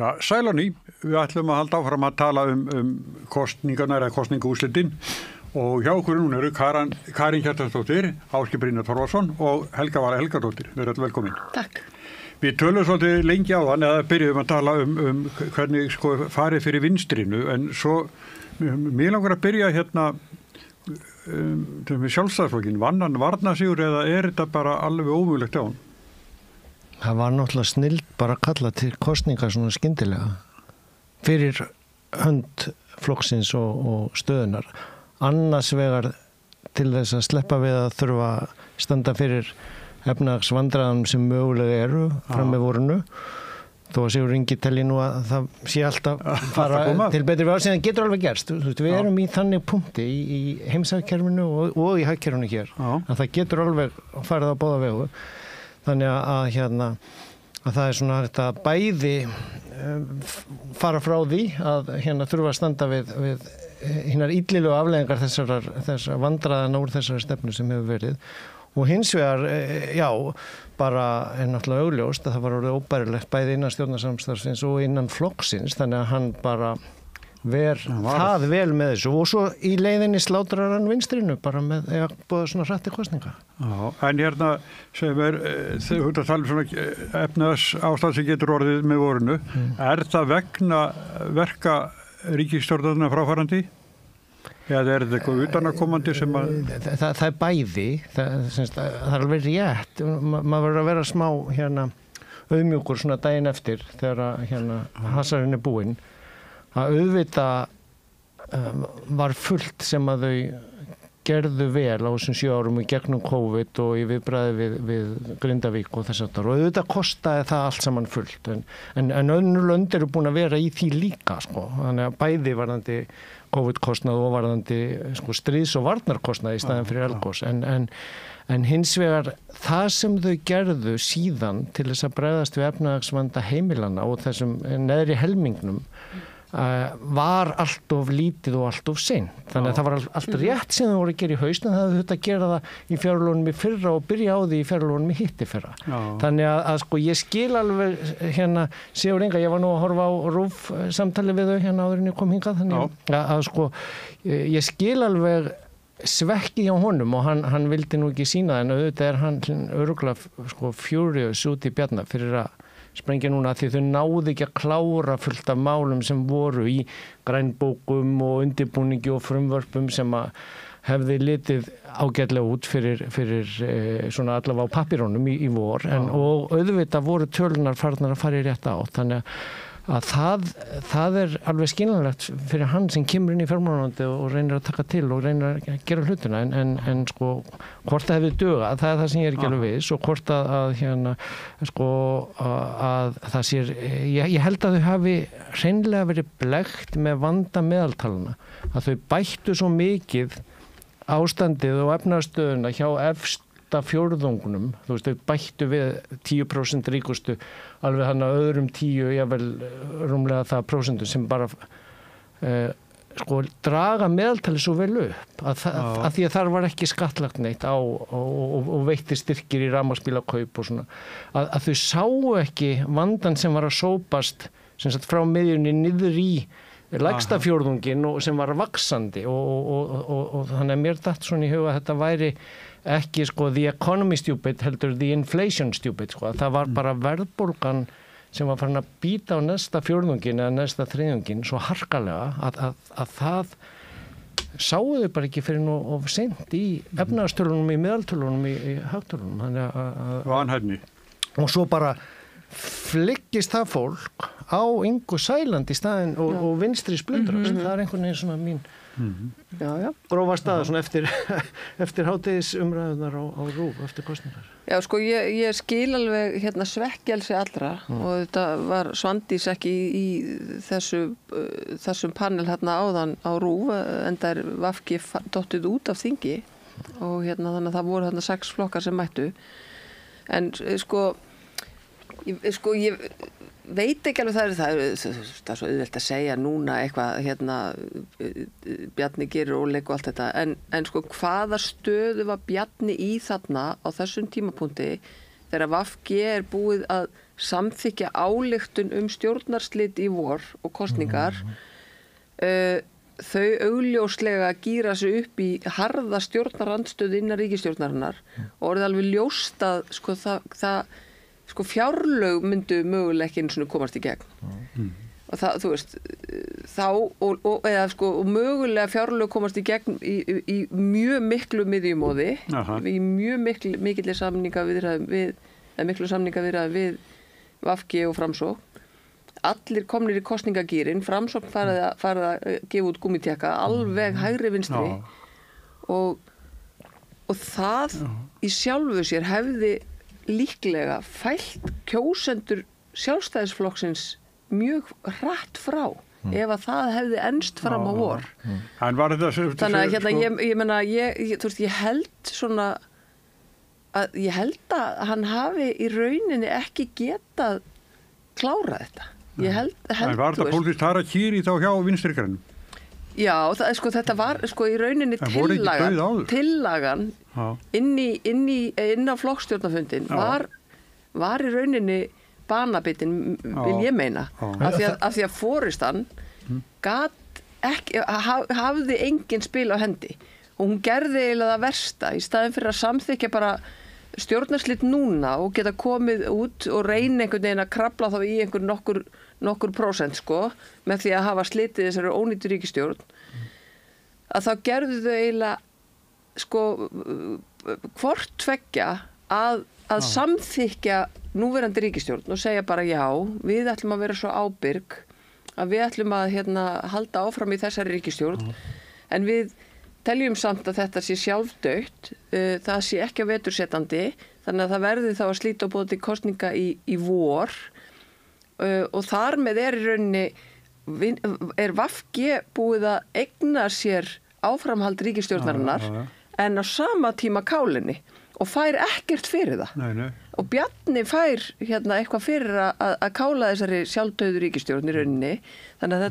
Já, sæl á ný, við ætlum að halda áfram að tala kostningarnar eða kostningaúrslitin og hjá okkur núna eru Karin Hjartardsdóttir, Ásgeir Brynjar Þorvaldsson og Helga Vala Helgadóttir. Við erum velkomin. Takk. Við tölum svolítið lengi á þann eða byrjuðum að tala hvernig farið fyrir vinstrinu en svo mér langar að byrja hérna sjálfstæðisflokkinn, vann hann varnarsigur eða þetta bara alveg ómögulegt á hann? Það var náttúrulega snild bara að kalla til kosningar svona skyndilega fyrir hönd flokksins og stöðunar. Annars vegar til þess að sleppa við að þurfa að standa fyrir efnahagsvandræðum sem mögulega eru fram með vorinu. Þó að Sigurður Ingi telji nú að það sé alltaf fara til betri við ársíðan getur alveg gerst. Við erum í þannig punkti í heimshagkerfinu og í hagkerfinu hér. Að það getur alveg farið á báða vegu. Þannig að það er svona þetta bæði fara frá því að þurfa að standa við hinnar illilegu afleiðingar þessar vandræðana úr þessari stefnu sem hefur verið og hins vegar, bara er náttúrulega augljóst að það var orðið óbærilegt bæði innan stjórnarsamstarfsins og innan flokksins þannig að hann bara það vel með þessu og svo í leiðinni slátrar hann vinstrinu bara með að búða svona hrætti kosninga. Já, en sem þú ert að tala svona efnaðs ástand sem getur orðið með vorinu, það vegna verka ríkisstjórnarna fráfarandi? Eða þetta eitthvað utanakomandi sem að... Það er bæði, það er alveg rétt, maður verður að vera smá auðmjúkur svona daginn eftir þegar hasarinn er búinn. Að auðvitað var fullt sem að þau gerðu vel á þessum 7 árum í gegnum COVID og í viðbragði við Grindavík og þess aftar. Og auðvitað kostaði það allt saman fullt. En önnur lönd eru búin að vera í því líka, sko. Þannig að bæði varðandi COVID-kostnað og varðandi stríðs- og varnarkostnað í staðinn fyrir eldgos. En hins vegar það sem þau gerðu síðan til þess að bregðast við efnahagsvanda heimilana og þessum neðri helmingnum var allt of lítið og allt of seint. Þannig að það var allt rétt sem það voru að gera í haust en það hefði þetta að gera það í fjárlögunum í fyrra og byrja á því í fjárlögunum í hittifyrra. Þannig að ég skil alveg Sigurður Inga, ég var nú að horfa á RÚV samtali við þau áður en ég kom hingað þannig að ég skil alveg svekki hjá honum og hann vildi nú ekki sýna það en auðvitað er hann örugglega furious út í bjarna fyrir að sprengja núna því þau náðu ekki að klára fullt af málum sem voru í grænbókum og undirbúningi og frumvörpum sem að hefði litið ágætlega út fyrir svona allavega á pappírónum í vor og auðvitað voru tölunar farnar að fara í rétt átt þannig að það er alveg skiljanlegt fyrir hann sem kemur inn í fjármálaráðuneytið og reynir að taka til og reynir að gera hlutina en hvort það hefði dugað, það er það sem ég er ekki alveg viss og hvort að það sér ég held að þau hafi hreinlega verið blekkt með vanda meðaltalana að þau bættu svo mikið ástandið og efnahagsstöðuna hjá efsta fjórðungunum, þú veist, þau bættu við 10% ríkustu alveg hann að öðrum 10, jável rúmlega það prósentum sem bara draga meðaltali svo vel upp að því að þar var ekki skattlagt neitt á og veitti styrkir í rafmagnsbílakaup og svona að þau sáu ekki vandan sem var að sópast sem sagt frá miðjunni niður í lægsta fjórðungin og sem var vaxandi og þannig að mér datt svona í huga að þetta væri ekki the economy stupid heldur the inflation stupid það var bara verðbólgan sem var farin að býta á næsta fjórðungin eða næsta þriðjungin svo harkalega að það sáu þau bara ekki fyrir nú of seint í efnahagstölunum, í meðaltölunum, í hagtölunum vanhæfni og svo bara flyggist það fólk á Ingu Sæland í staðinn og vinstri splundrast það er einhvern veginn svona mín grófa staða svona eftir hádegisumræðunar á RÚV eftir kosningar. Já, ég skil alveg svekkelsi allra og þetta var Svandís ekki í þessum panel áðan á RÚV en það er VG dottið út af þingi og þannig að það voru 6 flokkar sem mættu en ég veit ekki alveg það er svo auðvelt að segja núna eitthvað Bjarni gerir óleik og allt þetta en hvaða stöðu var Bjarni í þarna á þessum tímapunkti þegar VG búið að samþykja ályktun stjórnarslit í vor og kosningar, þau augljóslega gíra sig upp í harða stjórnarandstöð innan ríkisstjórnarinnar og orðið alveg ljóst að sko fjárlög myndu mögulega ekki einu svona komast í gegn. Og það, þú veist, þá og mögulega fjárlög komast í gegn í mjög miklu miðjumóði, í mjög mikilli samningaviðræðum við VG og Framsókn. Allir komnir í kosningagýrin, Framsókn farið að gefa út gúmmítékka, alveg hægri vinstri og það í sjálfu sér hefði líklega fælt kjósendur Sjálfstæðisflokksins mjög hratt frá ef að það hefði enst fram á vor. Þannig að ég held að hann hafi í rauninni ekki getað klárað þetta. En var þetta pólitískt harakýri þá hjá Vinstri-grænum? Já, þetta var í rauninni tillagan inn á flokkstjórnarfundin var í rauninni banabitin, vil ég meina, af því að forystan hafði engin spil á hendi og hún gerði eiginlega það versta í staðin fyrir að samþykja bara stjórnarslit núna og geta komið út og reyna einhvern veginn að krafla þá í einhver nokkur prósent með því að hafa slitið þessari ónýttu ríkisstjórn að þá gerðu þau eiginlega hvort tveggja að samþykja núverandi ríkisstjórn og segja bara já, við ætlum að vera svo ábyrg að við ætlum að halda áfram í þessari ríkisstjórn en við teljum samt að þetta sé sjálfdautt, það sé ekki að vetursetandi, þannig að það verði þá að slíta á bóti kosninga í vor og þar með í rauninni VG búið að eigna sér áframhald ríkisstjórnarinnar en á sama tíma kálinni og fær ekkert fyrir það. Nei. Og Bjarni fær eitthvað fyrir að kála þessari sjálfdauðu ríkisstjórn í rauninni, þannig að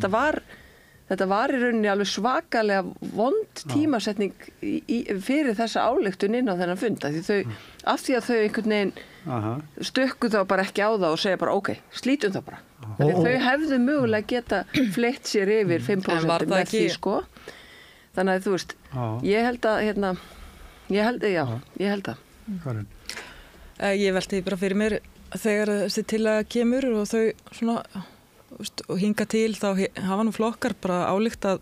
þetta var í rauninni alveg svakalega vond tímasetning fyrir þessa ályktun inn á þennan fund af því að þau einhvern veginn stökku þá bara ekki á það og segja bara ok, slítum það bara. Þau hefðu mögulega geta fleytt sér yfir 5% með því Þannig að þú veist, ég held að ég held að. Ég velti bara fyrir mér þegar þessi tillaga kemur og þau svona og hinga til þá hafa nú flokkar bara ályktað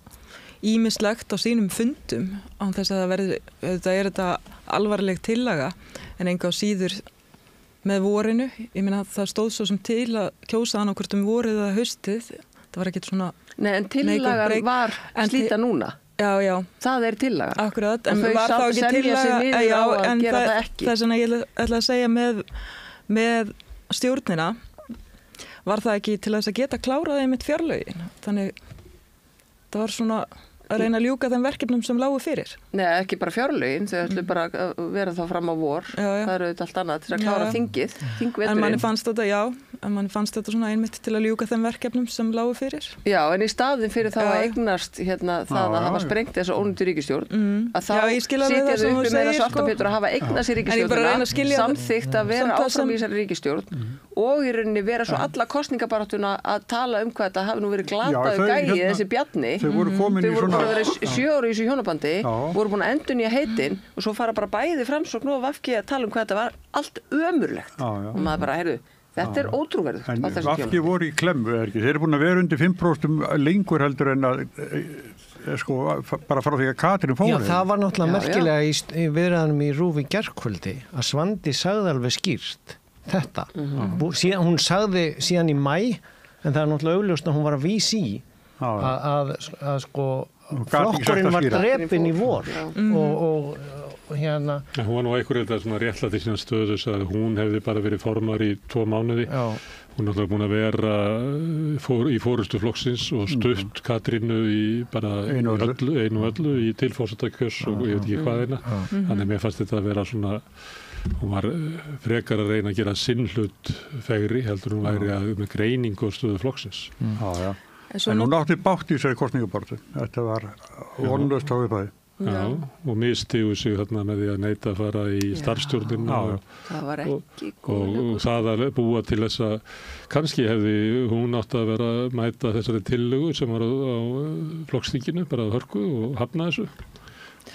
ýmislegt á sínum fundum án þess að það verði, auðvitað þetta alvarleg tillaga en enga á síður með vorinu. Ég meina það stóð svo sem til að kjósa hann hvort vorið eða haustið. Það var ekkert svona... Nei, en tillagan var slíta núna. Já. Það tillaga. Akkurat, en var þá ekki tillaga en það er svona ég ætla að segja með stjórnina var það ekki til þess að geta klárað einmitt fjárlögin. Þannig það var svona að reyna að ljúka þeim verkefnum sem lágu fyrir. Nei, ekki bara fjárlögin, þau ætlu bara að vera þá fram á vor. Já. Það eru auðvitað allt annað til að klára þingveturinn. En manni fannst þetta svona einmitt til að ljúka þeim verkefnum sem lágu fyrir. Já, en í staðin fyrir þá að eignast það að hafa sprengt þessa ónýttu ríkisstjórn, að þá sitja þau uppi með þessu aftanpétur að hafa eignast í ríkisstjórnina, samþykkt að vera áfram í þessari ríkisstjórn og í rauninni vera svo alla kosningabaráttuna að tala hvað þetta hafi nú verið glataðu gæi þessi Bjarni. Þau voru búin að vera 7 ára í þessu hjónabandi, voru búin að endurnýja heitin og svo fara bara bæði Framsókn og VG að tala hvað þetta var allt ömurlegt. Og maður bara, heyrðu, þetta ótrúverðugt á þessu tíma. En VG voru í klemmu, ekki? Þeir eru búin að vera undir 5% lengur heldur en að bara frá því að Katrín fór. Já, það var náttúrulega merkilega í viðræðunum í RÚV í gærkvöldi að Svandi sagði alveg skýrt þetta. Hún sagði síðan í maí, en það er náttúrulega augljóst að hún var að vísa í að flokkurinn var drepinn í vor og hérna. Hún var nú einhverjum þetta svona réttlæti sína stöðu að hún hefði bara verið formar í 2 mánuði. Hún er náttúrulega búin að vera í forystu flokksins og stutt Katrínu í bara einu og öllu í tilforsetakjörs og ég veit ekki hvað eina. Þannig mér fannst þetta að vera svona, hún var frekar að reyna að gera sinn hlut fegri heldur hún væri með greiningu og stöðu flokksins. En hún átti bátt í þessari kosningabaráttu. Þetta var vonlaust á upphæði. Já, og mistiðu sig þarna með því að neita að fara í starfsstjórnina það var ekki og það að búa til þessa, kannski hefði hún átt að vera að mæta þessari tillögu sem var á flokksþinginu, bara að hörku og hafna þessu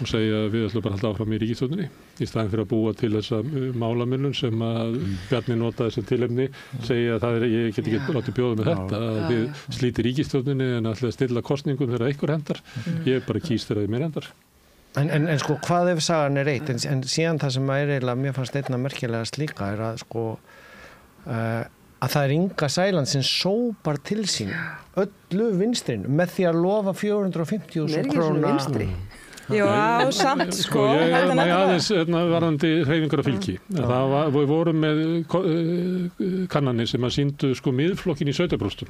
og segja að við ætlum bara að halda áfram í ríkisstjórninni í staðin fyrir að búa til þessa málamilun sem að Bjarni notaði sem tilefni, segja að ég get ekki látið bjóða með þetta, að við slíti ríkisstjórninni en ætla að stilla kosningum þegar einhver hendar, ég bara kýst þegar þið mér hendar. En sko, hvað ef sagan eitt, en síðan það sem eiginlega, mér fannst einna merkilegast líka að sko, að það Inga Sæland sem sópar til sín öllu vinstrinu með því að lofa 450.000 króna. Já, samt sko. Ég aðeins varðandi hreyfingar og fylgi. Við vorum með kannanir sem að sýndu sko miðflokkin í 17%.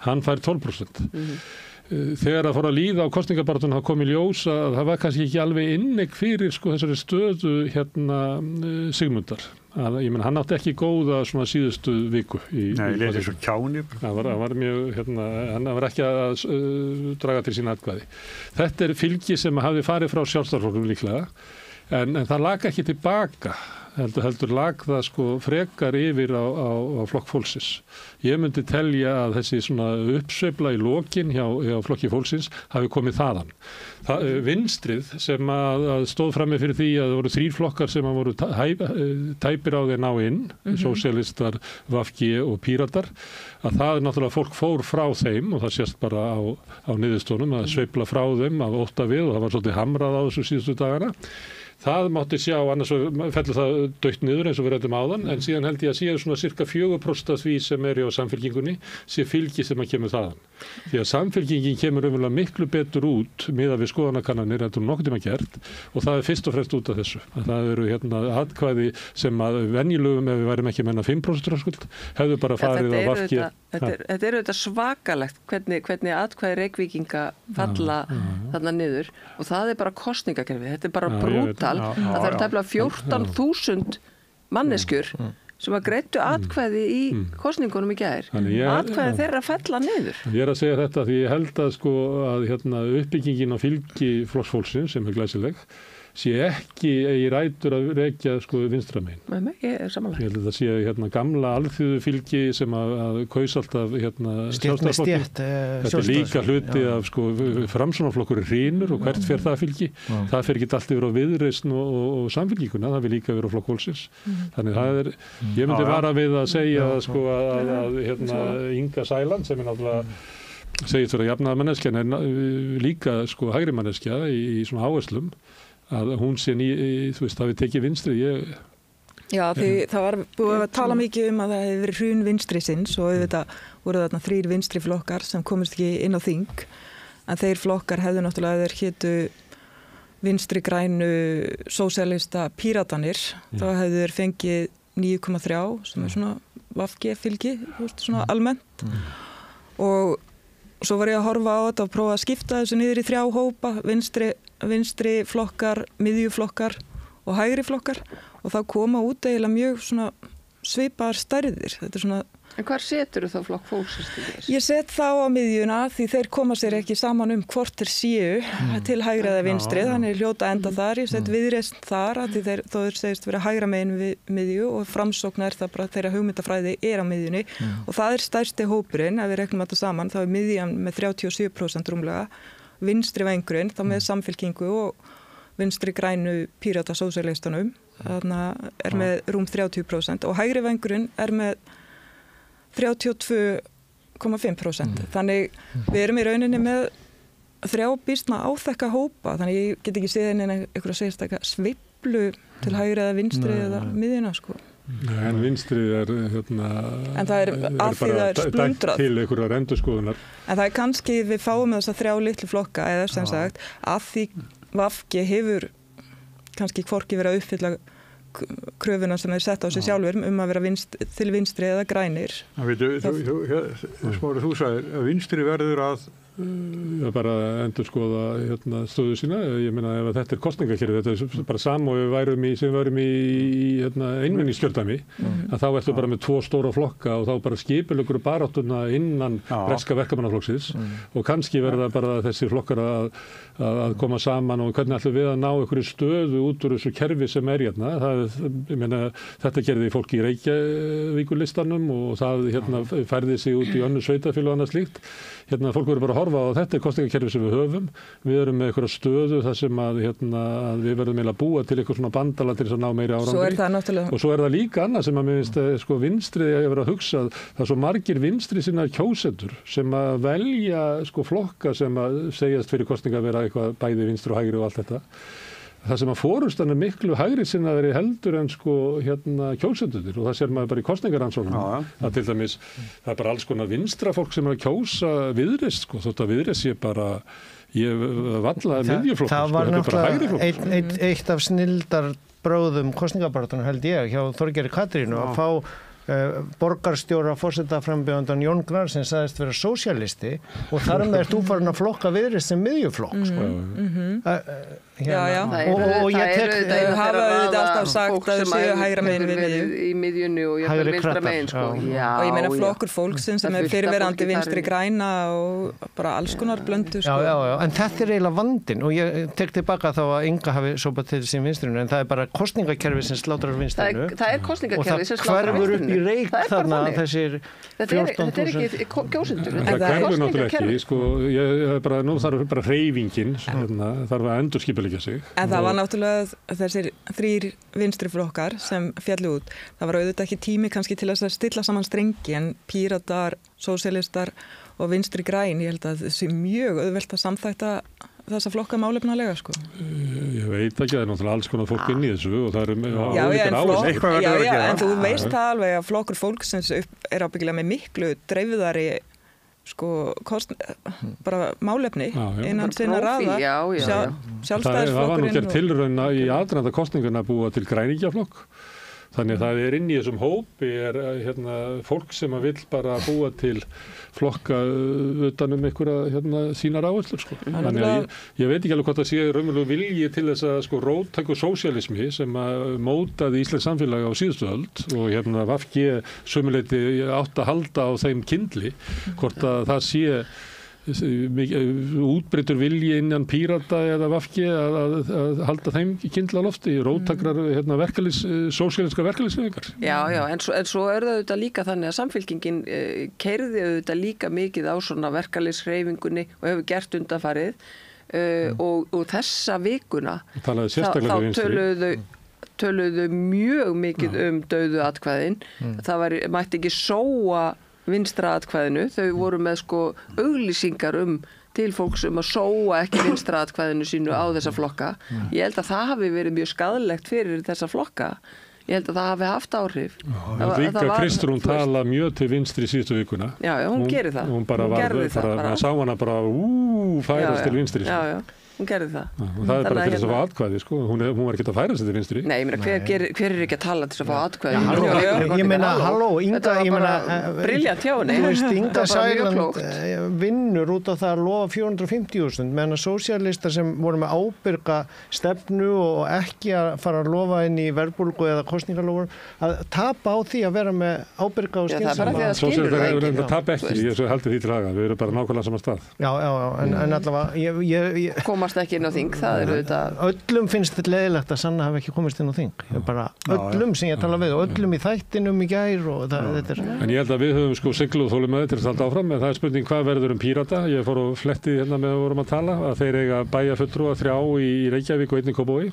Hann fær 12%. Þegar að fór að líða á kosningabarátuna þá kom í ljós að það var kannski ekki alveg innegg fyrir sko þessari stöðu Sigmundar. Ég menn, hann átti ekki góða svona síðustu viku. Nei, leysi svo kjáni. Það var mjög, hann var ekki að draga til sín atkvæði. Þetta fylgi sem hafði farið frá Sjálfstæðisflokknum líklega, en það lag ekki tilbaka. Heldur lag það sko frekar yfir á flokk fólksins. Ég myndi telja að þessi svona uppsveifla í lokin hjá flokki fólksins hafi komið þaðan. Vinstrið sem að stóð frammi fyrir því að það voru 3 flokkar sem að voru tæpir á þeir ná inn, sósíalistar, VG og Píratar, að það náttúrulega fólk fór frá þeim og það sést bara á niðurstónum að sveifla frá þeim af ótta við og það var svolítið hamrað á þessu síðustu dagana. Það mátti sjá, annars fellur það dautt niður eins og við ræddum áðan, en síðan held ég að séu svona cirka 4% af því sem á Samfylkingunni, sé fylgi sem að kemur þaðan. Því að Samfylkingin kemur umverulega miklu betur út miðað við skoðanakannanir en nokkuð tíma gert og það fyrst og fremst út af þessu. Að það eru atkvæði sem að venjulegum, ef við værum ekki að menna 5% röskuld, hefðu bara farið á VG. Þetta er auðvitað svakalegt hvernig atkvæði Reykvíkinga falla þarna niður og það er bara kosningakerfið, þetta er bara brútal að það eru tæplega 14.000 manneskjur sem að greiddu atkvæði í kosningunum í gær. Atkvæði þeirra fella niður. Ég er að segja þetta því ég held að sko að uppbyggingin á fylgi flokksfólksins sem er glæsileg sé ekki í rætur að rekja sko vinstramein. Nei, ég er samanlega. Ég held að það sé gamla alþýðu fylgi sem að kaus alltaf Sjálfstæðisflokkurinn. Þetta er líka hluti af sko Framsóknarflokkurinn hrynur og hvert fer það fylgi. Það fer ekki allt yfir á Viðreisn og Samfylkinguna, það vil líka vera á flokk fólksins. Þannig það ég myndi vara við að segja sko að Inga Sæland sem er náttúrulega segist vera jafnaðarmanneskja en líka sko hægri manneskja í svona áherslum að hún sé þú veist, það við tekið vinstri, Já, því það var búið að tala mikið að það hefði verið hrun vinstrisins og auðvitað voru þarna 3 vinstri flokkar sem komist ekki inn á þing, en þeir flokkar hefðu náttúrulega þeir hétu vinstri grænu sósíalista Píratanir, þá hefðu þeir fengið 9,3 sem er svona VG fylgi, svona almennt og svo var ég að horfa á þetta og prófa að skipta þessu niður í 3 hópa, vinstri flokkar, miðjuflokkar og hægri flokkar og þá koma út eiginlega mjög svona svipaðar stærðir. Þetta er svona. En hvar setur þú þá flokk fólksins til þess? Ég set þá á miðjuna því þeir koma sér ekki saman hvort þeir séu til hægri eða vinstri, þannig hljóta enda þar. Ég set Viðreisn þar því þó þeir segist vera hægra megin við miðju og Framsókn það bara þeirra hugmyndafræði á miðjunni og það er stærsti hópurinn, ef við reknum þetta saman, þá er miðjan með 37% rúmlega, vinstri vængurinn, þá með Samfylkingu og vinstri grænu Pírata sósíalistunum, þarna er með rúm 30% og hægri vængurinn er með 32,5%. Þannig við erum í rauninni með 3 býsna áþekka hópa, þannig ég get ekki séð einhverja sérstaklega sveiflu til hægri eða vinstri eða miðjuna sko. En vinstrið en það er að því það er splundrað til einhverjar endurskoðunar. En það er kannski við fáum þess að 3 litlu flokka eða sem sagt að því VG hefur kannski hvorki verið að uppfylla kröfuna sem þeir sett á sig sjálfur að vera til vinstri eða grænir. Smári, þú sagðir að vinstri verður að bara endur skoða stöðu sína. Ég meina ef þetta er kosningakerfi, þetta er bara sama og við værum í einmenningskjördæmi, að þá ertu bara með 2 stóra flokka og þá bara skipulegur baráttuna innan breska verkamannaflokksins og kannski verða bara þessir flokkar að koma saman og hvernig ætlum við að ná einhverju stöðu út úr þessu kerfi sem er hérna. Ég meina, þetta gerði fólk í Reykjavíkurlistanum og það færði sig út í önnur sveitarfélög og annað slíkt. Fólk verður bara að horfa á þetta kosningakerfi sem við höfum. Við erum með einhverja stöðu þar sem að við verðum eiginlega að búa til eitthvað svona bandala til þess að ná meiri árangri. Svo er það náttúrulega. Og svo er það líka annað sem að mér finnst vinstri að vera að hugsa. Það er svo margir vinstri sinna kjósendur sem að velja flokka sem að segjast fyrir kosninga að vera eitthvað bæði vinstri og hægri og allt þetta. Það sem að forustan er miklu hægri sinnaðri heldur en kjósendurnir og það sér maður bara í kosningarannsóknum. Það til dæmis, það er bara alls konar vinstra fólk sem er að kjósa Viðreisn, þótt að Viðreisn sé bara, ég vallaði miðjuflokkur. Það var náttúrulega eitt af snildar bróðum kosningabaráttunar held ég hjá Þorgerði Katrínu að fá borgarstjóra forsetaframbjóðandan Jón Gnarr sem sagðist vera sósíalisti og þar með þú farin að flokka Viðreisn sem miðjuflokk Já. Og ég tek þau hafa auðvitað alltaf sagt að þau séu hægra megin við miðju í miðjunni og ég er vinstra megin og ég meina flokkur fólksins sem er fyrirverandi vinstri græna og bara alls konar blöndu Já, en þetta er eiginlega vandinn og ég tek tilbaka þá að Inga hafi sopað til sín vinstrinu en það er bara kosningakerfi sem slátrar vinstrinu Það er kostningakerfi sem slátrar vinstrinu í reik þarna þessir 14.000 Þetta er ekki kjósendur Það hverfur náttúrulega ekki nú þarf bara hreyfingin þarf að endurskipuleggja sig En það var náttúrulega þessir 3 vinstri flokkar sem fjallu út það var auðvitað ekki tími kannski til að stilla saman strengi en Píratar, sósíalistar og vinstri græn ég held að það sé mjög auðvelt að samþætta þessa flokka málefnalega Ég veit ekki, það er náttúrulega alls konar fólk inn í þessu og það en þú veist það alveg að flokkur fólksins er ábyggilega með miklu dreifðari bara málefni innan sinna raða sjálfstæðisflokkurinn Það var nú gerð tilraun í aðdraganda kosninganna að búa til græningjaflokk þannig að það er inn í þessum hópi fólk sem að vill bara búa til flokka utanum einhverja sínar áherslur þannig að ég veit ekki alveg hvort það sé raunverulega vilji til þess að róttæku sósíalismi sem að mótaði íslenskt samfélag á síðustu öld og VG sömuleyti átt að halda á þeim kyndli hvort að það sé útbreytur vilji innan Pírata eða VG að halda þeim kyndla lofti í róttækrar sósíalíska verkalýðshreyfingar. Já, en svo er það auðvitað líka þannig að samfylkingin keyrði auðvitað líka mikið á svona verkalýðshreyfingunni og hefur gert undanfarið og þessa vikuna þá töluðu mjög mikið dauðu atkvæðin. Það mætti ekki sóa vinstra atkvæðinu, þau voru með auglýsingar til fólks að sóa ekki vinstra atkvæðinu sínu á þessa flokka. Ég held að það hafi verið mjög skaðlegt fyrir þessa flokka. Ég held að það hafi haft áhrif. Líka Kristrún tala mjög til vinstri síðustu vikuna. Já, hún gerir það. Hún sá hana bara færast til vinstri. Já. Hún gerði það. Og það er bara til þess að fá atkvæði, Hún var ekki að færa sig til vinstri. Nei, ég meina, hver er ekki að tala til þess að fá atkvæði? Ég meina, halló, Inga, ég meina... Brilljant hjá henni. Þú veist, Inga Sæland vinnur út á það að lofa 450.000, meðan að sósíalistar sem voru með ábyrga stefnu og ekki að fara að lofa inn í verðbólgu eða kosningalofur, að tapa á því að vera með ábyrga og skynsama. Það tapa ekki, ég haldi því til haga. Við erum bara nákvæmlega saman stað. Já, en allavega, komast ekki inn á þing, það eru þetta öllum finnst þetta leiðilegt að Sanna hafi ekki komist inn á þing bara öllum sem ég tala við og öllum í þættinum í gær og þetta er En ég held að við höfum sigluð þolinmæði til að halda áfram en það er spurning hvað verður Pírata ég fór og fletti með að vorum að tala að þeir eiga bæjarfulltrúa 3 í Reykjavík og 1 í Kópavogi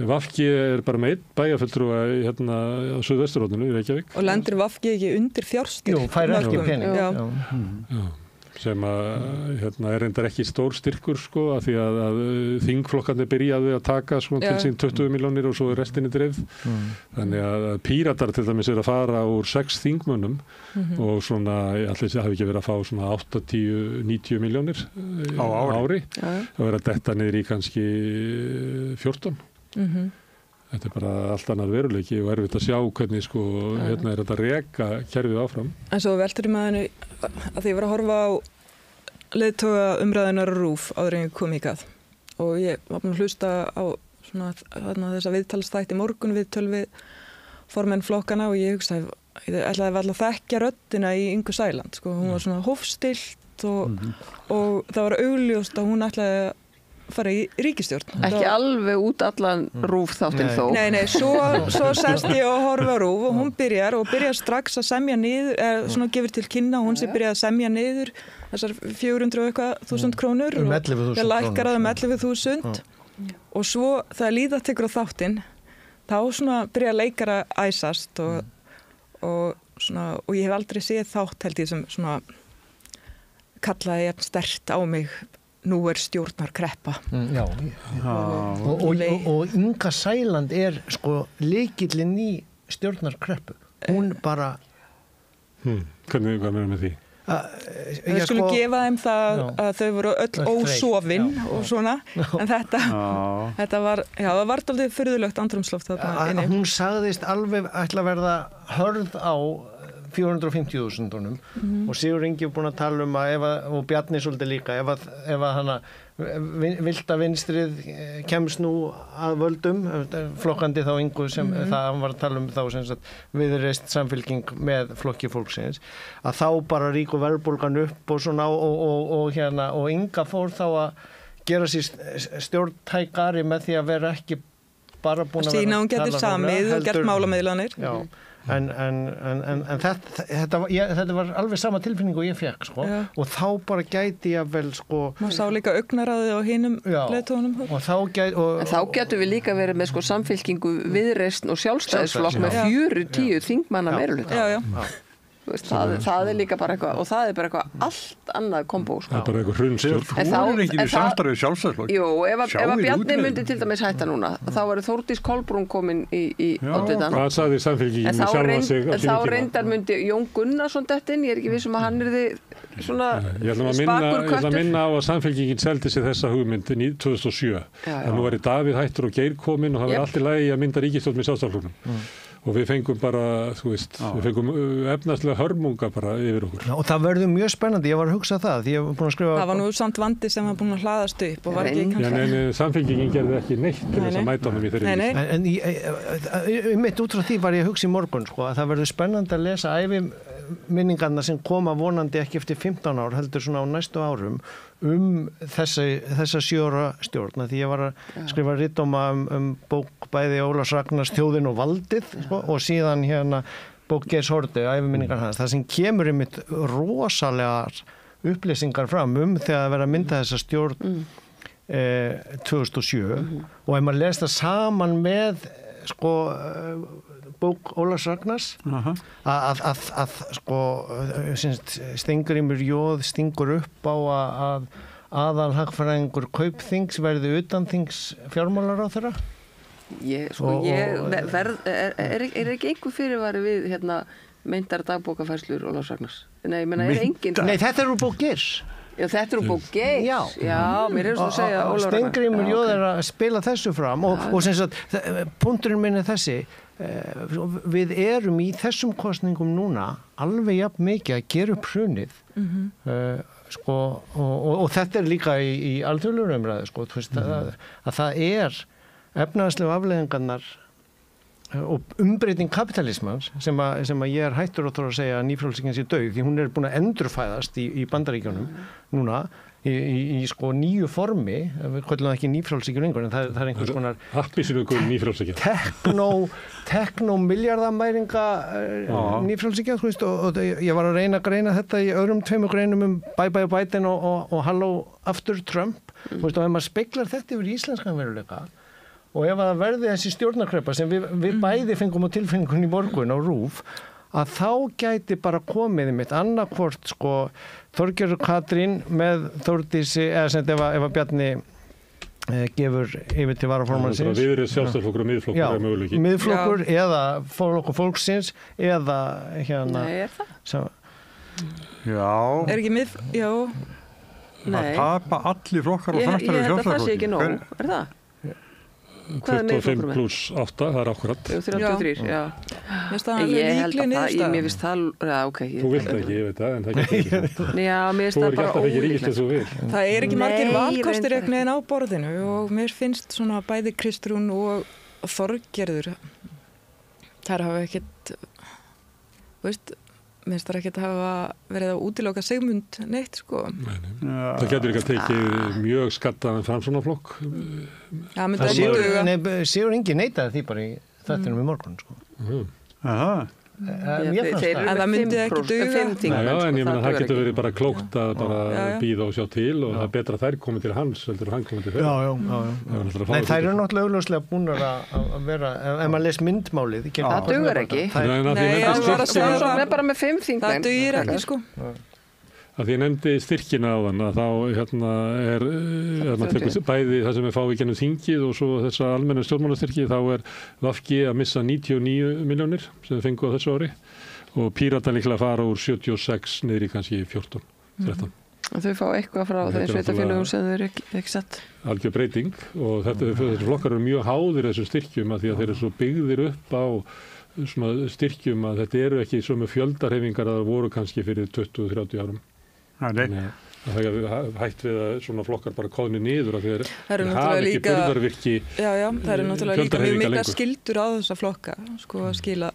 VG er bara með 1 bæjarfulltrúa á Suðvesturhorninu í Reykjavík Og lendir VG ekki undir fjárstyrk? Jú, fær ekki pening sem að er reyndar ekki stór styrkur af því að þingflokkarnir byrjaði að taka til sín 20 milljónir og svo er restinni dreifð þannig að Píratar til dæmis er að fara úr 6 þingmönnum og allir hafi ekki verið að fá 80-90 milljónir á ári og vera að detta niður í kannski 14 Þetta er bara allt annað veruleiki og erfitt að sjá hvernig er þetta reka kerfið áfram. En svo veltur maður að því ég var að horfa á leiðtoga umræðunar og RÚV áður en ég kom hingað og ég var búin að hlusta á svona þessa viðtalsþætti morgun viðtöl við formenn flokkana og ég hugsaði, ég ætlaði að þekkja röddina í Ingu Sæland, sko, hún var svona hófstillt og það var augljóst að hún ætlaði að fara í ríkisstjórn. Ekki alveg út allan RÚV þáttinn þó. Nei, svo sest ég og horfa á RÚV og hún byrjar strax að semja niður, svona gefur til kynna hún sem byrjaði að semja niður þessar 400 og eitthvað þúsund krónur og það lækkar það 11.000 og svo það líða tekur á þáttinn, þá svona byrja leikar að æsast og ég hef aldrei séð þátt held ég sem svona kallaði jafn sterkt á mig nú stjórnarkreppa. Já. Og Inga Sæland sko lykillinn í stjórnarkreppu. Hún bara... Hvað meira með því? Við skulum gefa þeim það að þau voru öll ósofin og svona, en þetta var, það var dálítið furðulegt andrúmsloft þarna inni. Hún sagðist alveg ætla að verða hörð á 450.000 og Sigur Ingi búin að tala og Bjarni svolítið líka, ef að hana vilda vinstrið kemst nú að völdum, flokkandi þá Ingu sem það hann var að tala þá sem sagt viðreist samfylking með flokki fólksins, að þá bara ríku verðbólgan upp og svona og Inga fór þá að gera sér stjórntækari með því að vera ekki bara búin að sína hún getur samið og gert málamiðlanir. Já. En þetta var alveg sama tilfinningu ég fekk, sko, og þá bara gæti ég vel, sko... Má sá líka augnaráði á hinum leiðtogunum. Og þá gætu við líka verið með, sko, samfylkingu, viðreisn og sjálfstæðisflokk með 40 þingmanna meirihluta. Já. Það líka bara eitthvað, og það bara eitthvað allt annað kombó, sko. Það bara eitthvað hrunstjórn. Hún ekki við samstarfið sjálfstæðisflokk. Jú, ef að Bjarni myndi til dæmis hætta núna, þá verður Þórdís Kolbrún komin í oddvitann. Það sagði samfylkingin með sjálfa sig. En þá reyndar myndi Jón Gunnarsson dettinn, ég ekki viss að hann svona spakur köttur. Ég ætla að minna á að samfylkingin seldi sér þessa hugmynd 2007. En nú væri Davíð hættur og Geir komin og það var allt í lagi að mynda ríkisstjórn með Sjálfstæðisflokknum. Og við fengum bara, við fengum efnaðslega hörmunga bara yfir okkur. Já, og það verður mjög spennandi, ég var að hugsa það, því ég var búin að skrifa... Það var nú samt vandi sem var búin að hlaðast upp og var ekki kannski... En samfylkingin gerði ekki neitt til þess að mæta honum í þeirri vísu. En mitt út frá því var ég að hugsa í morgun, sko, að það verður spennandi að lesa æviminningarna sem koma vonandi ekki eftir 15 ár, heldur svona á næstu árum, þessa 7 ára stjórn, því ég var að skrifa ritdóma bók bæði Ólafs Ragnars Þjóðin og valdið, sko, og síðan bók Geirs Haarde, æviminningar hans, það sem kemur einmitt rosalegar upplýsingar fram þegar að vera að mynda þessa stjórn 2007 og ef maður les það saman með sko bók Ólafs Ragnars að sko Steingrímur Jóð stingur upp á að aðalhagfræðingur Kaupþings verði utanþings fjármálaráðherra. Er ekki einhver fyrirvari við meintar dagbókafærslur Ólafs Ragnars? Nei, ég meina, engin... Nei, þetta er úr bók Geirs. Já, þetta er bók Geirs. Já, mér hefst að segja Ólafs Ragnars. Steingrímur Jóð er að spila þessu fram og sem sagt, punkturinn minn er þessi, við erum í þessum kosningum núna alveg jafn mikið að gera upp hrunið sko, og þetta er líka í alþjóðlegri umræðu, sko, þú veist, að það er efnahagslegu afleiðingarnar og umbreyting kapitalismans sem að ég er hættur að þurfa að segja að nýfrjálshyggjan sé dauð, því hún er búin að endurfæðast í Bandaríkjónum núna í sko nýju formi, við köllum það ekki nýfrjálshyggju lengur, en það er einhvers konar appisínugur nýfrjálshyggja teknómiljardamæringa nýfrjálshyggja, þú veist, og ég var að reyna að greina þetta í öðrum 2 greinum Bye Bye Biden og Hello After Trump, þú veist, og ef maður speglar þetta yfir íslenskan veruleika og ef það verði þessi stjórnarkreppa sem við bæði fengum á tilfinningunni í morgun á RÚV, að þá gæti bara komið mitt annarkvort, sko, Þorgerður Katrín með Þórdísi, eða sem ef að Bjarni gefur yfir til varaformannsins. Það viðrið sjálfstæðisflokkur og miðflokkur er möguleiki. Miðflokkur eða flokkur fólksins eða Nei, er það? Já. Er ekki já. Nei. Það tapa allir flokkar og samstarfið sjálfstæðisflokki. Ég held að það sé ekki nóg, er það? 25 pluss 8, það akkurat. 33, já. Mér finnst það líklega niðurstaða. Mér finnst það, já, ok. Þú vilt ekki, ég veit það, en það getur ekki. Já, mér finnst það bara ólíklegt. Það ekki margir valkostir einhvern veginn á borðinu og mér finnst svona bæði Kristrún og Þorgerður, þær hafa ekkert, veist, mér finnst það ekkert að hafa verið að útiloka Sigmund neitt, sko. Nei. Það getur ekki að tekið mjög skattaðan Framsóknarflokk. Já, myndi ekki duga. Sigur Ingi neitaði því bara í þættinum í morgun, sko. Aha. Mér fannst það. En það myndi ekki duga. Já, en ég meina það getur verið bara klókt að bara bíða og sjá til og það er betra að þær komið til hans heldur hann komið til þeirra. Já. Nei, þær eru náttúrulega augljóslega búnar að vera, ef maður les myndmálið. Það dugar ekki. Það er bara með 5 þingmenn. Það dugir ekki, sko. Að því ég nefndi styrkina á þann að þá er maður tekur bæði það sem er fáið gennum þingið og svo þessa almennu stjórnmálastyrki þá er VG að missa 99 milljónir sem þau fengu á þessu ári og Píratan líklega fara úr 76 niður í kannski 14, 13. Þau fá eitthvað frá þeim sveitafélögum sem þau eru ekki sett. Algjör breyting og þessi flokkar eru mjög háðir þessum styrkjum að því að þeir eru svo byggðir upp á svona styrkjum að þetta eru ekki sömu fjöldarhefingar að það voru kannski fyrir 20-30 árum. Það er hægt við að svona flokkar bara kóðni niður að þeir hafa ekki burðarvirki. Já, það eru náttúrulega líka mjög mikla skildur á þessa flokka, sko að skila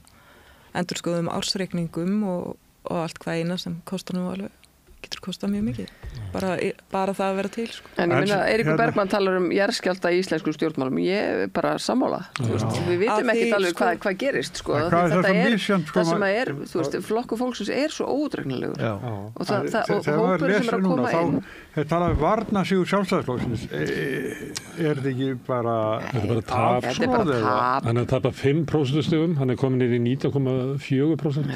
endurskoðum ársreikningum og allt hvað eina sem kostar nú alveg, getur kostað mjög mikið. Bara það að vera til, sko. En ég minna, Eiríkur Bergmann talar jarðskjálfta í íslensku stjórnmálum. Ég er bara sammála. Við vitum ekkert alveg hvað gerist, sko. Þetta er það sem er, þú veist, flokkur fólksins er svo óútreiknanlegur. Og hópur sem er að koma inn. Þeir tala varnarsigur sjálfstæðisflokksins. Er þetta ekki bara... Þetta er bara tap. Þetta er bara tap. Hann er tapað 5% stigum, hann er komin inn í 19,4%.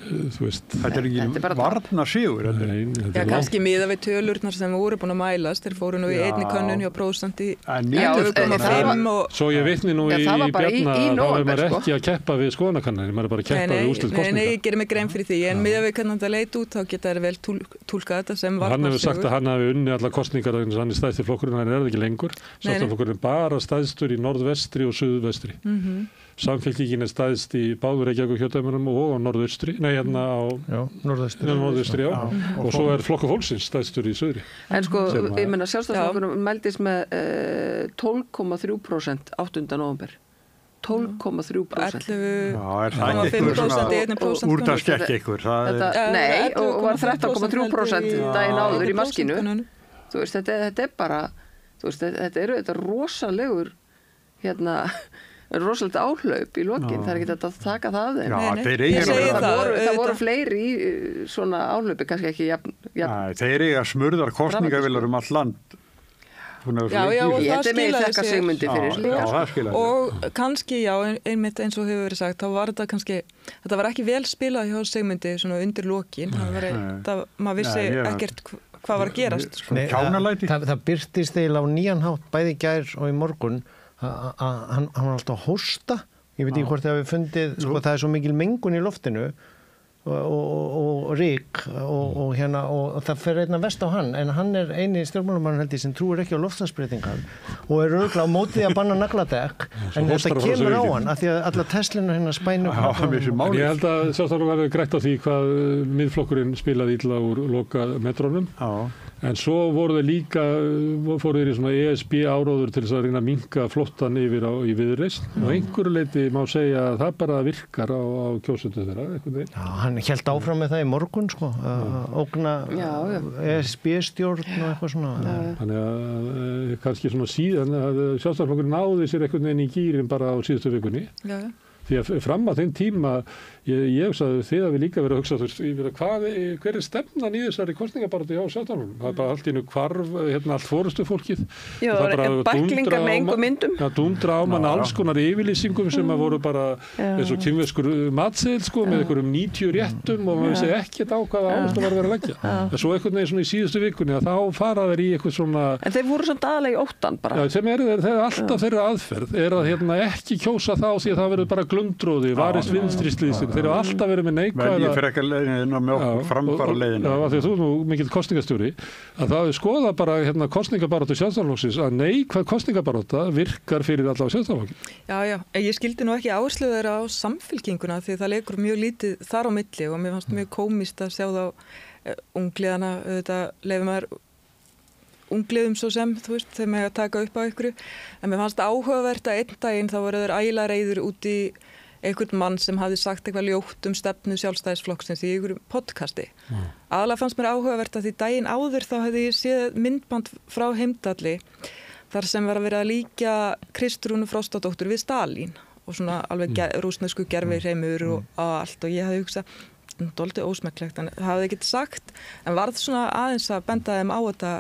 Þú veist. Þetta er ekki varnarsigur. Já, kannski miða við tölurnar sem voru búin að mælast. Þeir fóru nú í einni könnun hjá prósenti 2,5 og... Svo ég vitni nú í Bjarna, þá er maður ekki að keppa við skoðanakannanir, maður er bara að keppa við úrslit kosninga. Nei, ég gerir mig grein fyrir því, en miða við hvernig þetta leit út, þá geta þeir vel túlkað þetta sem varnarsigur. Hann hefur sagt að hann hafi unni alla kosningar þannig að hann er stæðsti flokkurinn, hann er það ekki lengur. Sjálfstæðisflokkurinn er bara stæðstur í norðvestri og suðvestri. Samfylkingin er stæðst í báður Reykjavíkurkjördæmunum og á norðaustri, nei hérna á norðaustri, já. Og svo er Flokkur fólksins stæðstur í suðri. En sko, ég meina Sjálfstæðisflokkurinn meldist með 12,3% 8. nóvember. 12,3%. 11,5% í 1% úrtaskekk ykkur. Nei, og var 13,3% daginn áður í maskínu. Þú veist, þetta er bara, þú veist, þetta eru þetta rosalegur, rosalegt áhlaup í lokin, það er ekki að taka það af þeim. Það voru fleiri í svona áhlaupi, kannski ekki jafn. Þeir eiga smurðar kosningavilar all land. Já, og það skilaði sér. Og kannski, já, einmitt eins og hefur verið sagt, þá var þetta kannski, þetta var ekki vel spilað hjá Sigmundi svona undir lokin, maður vissi ekkert hvað var að gerast. Það birtist eiginlega á nýjan hátt, bæði í gær og í morgun, hann var alltaf að hósta. Ég veit ekki hvort það hefur fundið, sko, það er svo mikil mengun í loftinu og ryk og það fer einna vest á hann, en hann er eini stjórnmálamann held ég sem trúir ekki á loftslagsbreytingar og er örugglega á móti að banna nagladekk, en þetta kemur á hann af því að alla Teslinu hérna spænu. Ég held að sjálfstæðisflokkurinn verður grætt á því hvað miðflokkurinn spilaði illa úr loka metrónum. En svo fóru þeir í svona ESB áróður til þess að reyna að minnka flottan yfir í Viðreisn og einhverju leyti má segja að það bara virkar á kjósendur þeirra. Já, hann hélt áfram með það í morgun, sko, ógna ESB-stjórn og eitthvað svona. Þannig að kannski svona síðan að Sjálfstæðisflokkurinn náði sér einhvern veginn í gýrin bara á síðustu vikunni. Já. Því að fram að þeim tíma, ég hugsaði þið að við líka verið að hugsa, hver er stefnan í þessari kosningabaráttu hjá Sjálfstæðisflokknum? Það er bara allt í einu hvarf, allt forystufólkið. Já, það er bæklingar með engum myndum. Það dundra á mann alls konar yfirlýsingum sem voru bara eins og kínverskur matseðil, sko, með einhverjum 90 réttum og maður vissi ekkert á hvaða áherslu var að vera að leggja. En svo einhvern veginn svona í síðustu vikunni að þá fara þeir í eitthvað svona... En þeir voru svona aðalega í óttan bara. Já, sem alltaf þeirra aðferð er að ekki kjósa þá því að það verður bara glundróði, varist vinstri slíðsinn þeir eru alltaf verið með neikvæða Velji frekar leiðina með okkur framfara leiðina. Já, því að þú nú mikill kosningastjóri að það skoða bara kosningabaráttu Sjálfstæðisflokksins að neikvæð kosningabarátta virkar fyrir allavega Sjálfstæðisflokkin. Já, ég skildi nú ekki áherslu þeirra á samfylkinguna því það leikur mjög lítið þar á milli og mér fannst mjög komist að sjá þá ungliðana, auðvitað leifum maður ungliðum svo sem, þú veist, þegar maður að taka upp á ykkur. En mér fannst áhugavert að einn daginn þá voru þeir ægilega reiður út í einhvern mann sem hafði sagt eitthvað ljótt stefnu Sjálfstæðisflokksins í einhverjum podcasti. Aðalega fannst mér áhugavert að því daginn áður þá hefði ég séð myndband frá Heimdalli þar sem var að vera að líkja Kristrúnu Frostadóttur við Stalín og svona alveg rússnesku gervihreimur og allt og ég hafði hugsað dálítið ósmekklegt en það hafði ekkert sagt en varð svona aðeins að benda þeim á þetta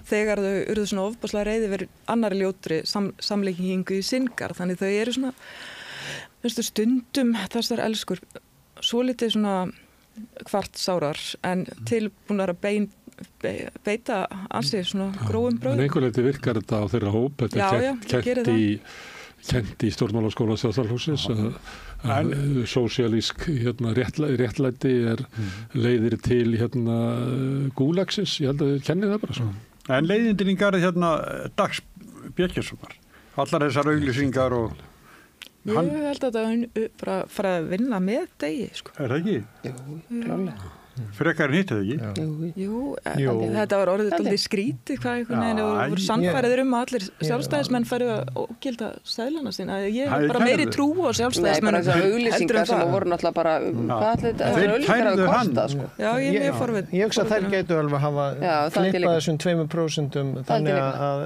þegar þau urðu svona ofboðslega reiði verið annari ljótri samleikingu í Syngar þannig þau eru svona veistu, stundum þessar elskur svolítið svona kvartsárar en tilbúnar að beita ansið svona grófum bröðum. En einhver leyti virkar þetta á þeirra hóp þetta kent í stjórnmálaskóla Sjálfstæðisflokksins að sósíalísk réttlæti leiðir til gúlagsins, ég held að þið kennið það bara svo. En leiðindin í garð Dags Björkjessonar, allar þessar auglýsingar og ég held að það bara fara að vinna með degi sko. Er það ekki? Jú, klálega. Frekar en hitt eða ekki? Jú, þetta var orðið aldrei skrítið hvað einhvern veginn og voru sannfæriður að allir sjálfstæðismenn færu að ógilda seðlana sína. Ég hef bara meiri trú á sjálfstæðismenn. Nei, bara þessar auglýsingar sem voru náttúrulega bara hvað þessar auglýsingar að kosta sko. Já, ég er mjög forvitn. Ég hugsa að þær gætu alveg hafa klippað þessum 2% þannig að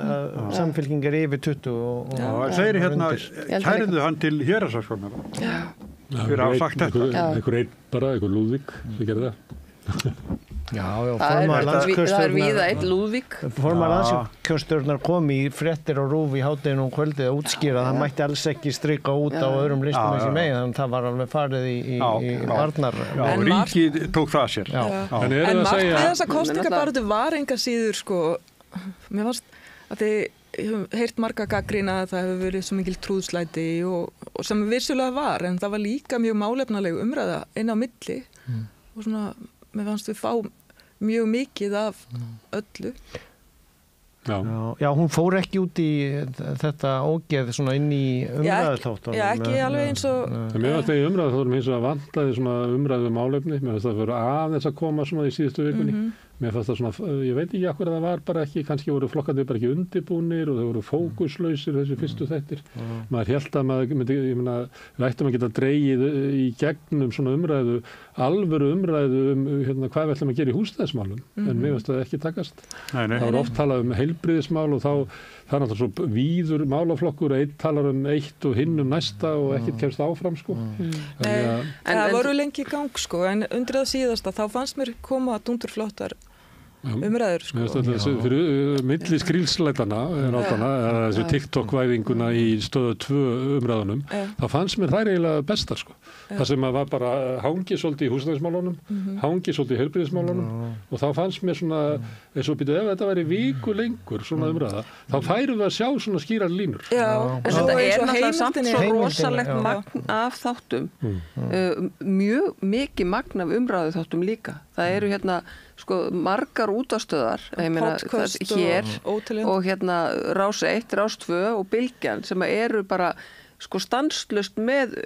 samfylkingar yfir 20 Þeir kærðu hann til héraðssaksóknara. Fyrir að hafa sagt þetta. Einhver Lúðvík sem gerði það. Það er víða einn Lúðvík. Formaður landskjörstjórnar kom í fréttir og RÚV í hádeginu og kvöldið að útskýra það mætti alls ekki strika út á öðrum listum eins og megin þannig að það var alveg farið í varnar. Já, ríkið tók það sér. En margt við þessa kosningabaráttu var enga síður sko, mér fannst að þið heyrt marga gagnrýna að það hefur verið svo mikil trúðslæti og sem vissulega var en það var líka mjög málefnaleg umræða inn á milli og svona mér fannst við fá mjög mikið af öllu. Já, hún fór ekki út í þetta ógeð svona inn í umræðuþáttunum. Já, ekki alveg eins og Mér fannst það í umræðuþáttunum eins og að vantaði svona umræðu málefni, mér fannst það fyrir aðeins að koma svona í síðustu vikunni. Mér fannst það svona, ég veit ekki akkur að það var bara ekki, kannski voru flokkandi bara ekki undirbúnir og þau voru fókuslausir þessi fyrstu þættir. Maður hélt að maður myndi, ég meina, við ættum að geta dregið í gegnum svona umræðu, alvöru umræðu hvað við ætlum að gera í húsnæðismálum, en mér fannst það ekki takast. Það var oft talað heilbrigðismál og það er náttúrulega svo víður málaflokkur að einn talar eitt og hinn næsta og ekkert kemst áfram sko. Það voru lengi í gang sko, en undir það síðasta þá fannst mér koma dúndurflottar umræður sko. Fyrir milli skrílslætana þessu TikTok-væðinguna í stöðu 2 umræðunum þá fannst mér þær eiginlega bestar sko. Það sem var bara hangið svolítið í húsnæðismálunum, hangið svolítið í heilbrigðismálunum og þá fannst mér svona eins og ef þetta væri viku lengur svona umræða, þá færum við að sjá svona skýrar línur. Já, en þetta náttúrulega samt svo rosalegt magn af þáttum, mjög mikið magn af umræðu þáttum líka. Það eru sko margar útastöðar hér og Rás 1, Rás 2 og Bylgjan sem eru bara sko stanslaust með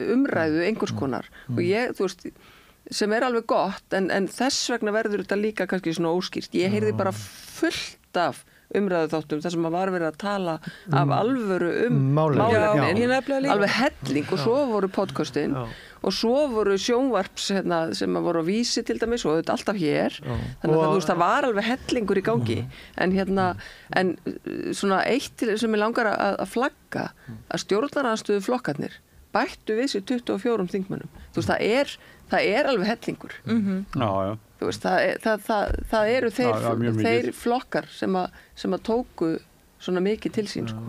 umræðu einhvers konar og þú veist sem alveg gott en þess vegna verður þetta líka kannski svona óskýrt. Ég heyrði bara fullt af umræðu þáttum þar sem var verið að tala af alvöru málefnin, alveg helling og svo voru podcastin og svo voru sjónvarps sem voru á Vísi til dæmis og þetta alltaf hér þannig að þú veist það var alveg hellingur í gangi en svona eitt sem ég langar að flagga að stjórnarandstöðu flokkarnir bættu við sér 24 þingmönnum þú veist það er alveg hellingur þú veist það eru þeir flokkar sem að tóku svona mikið til sín sko.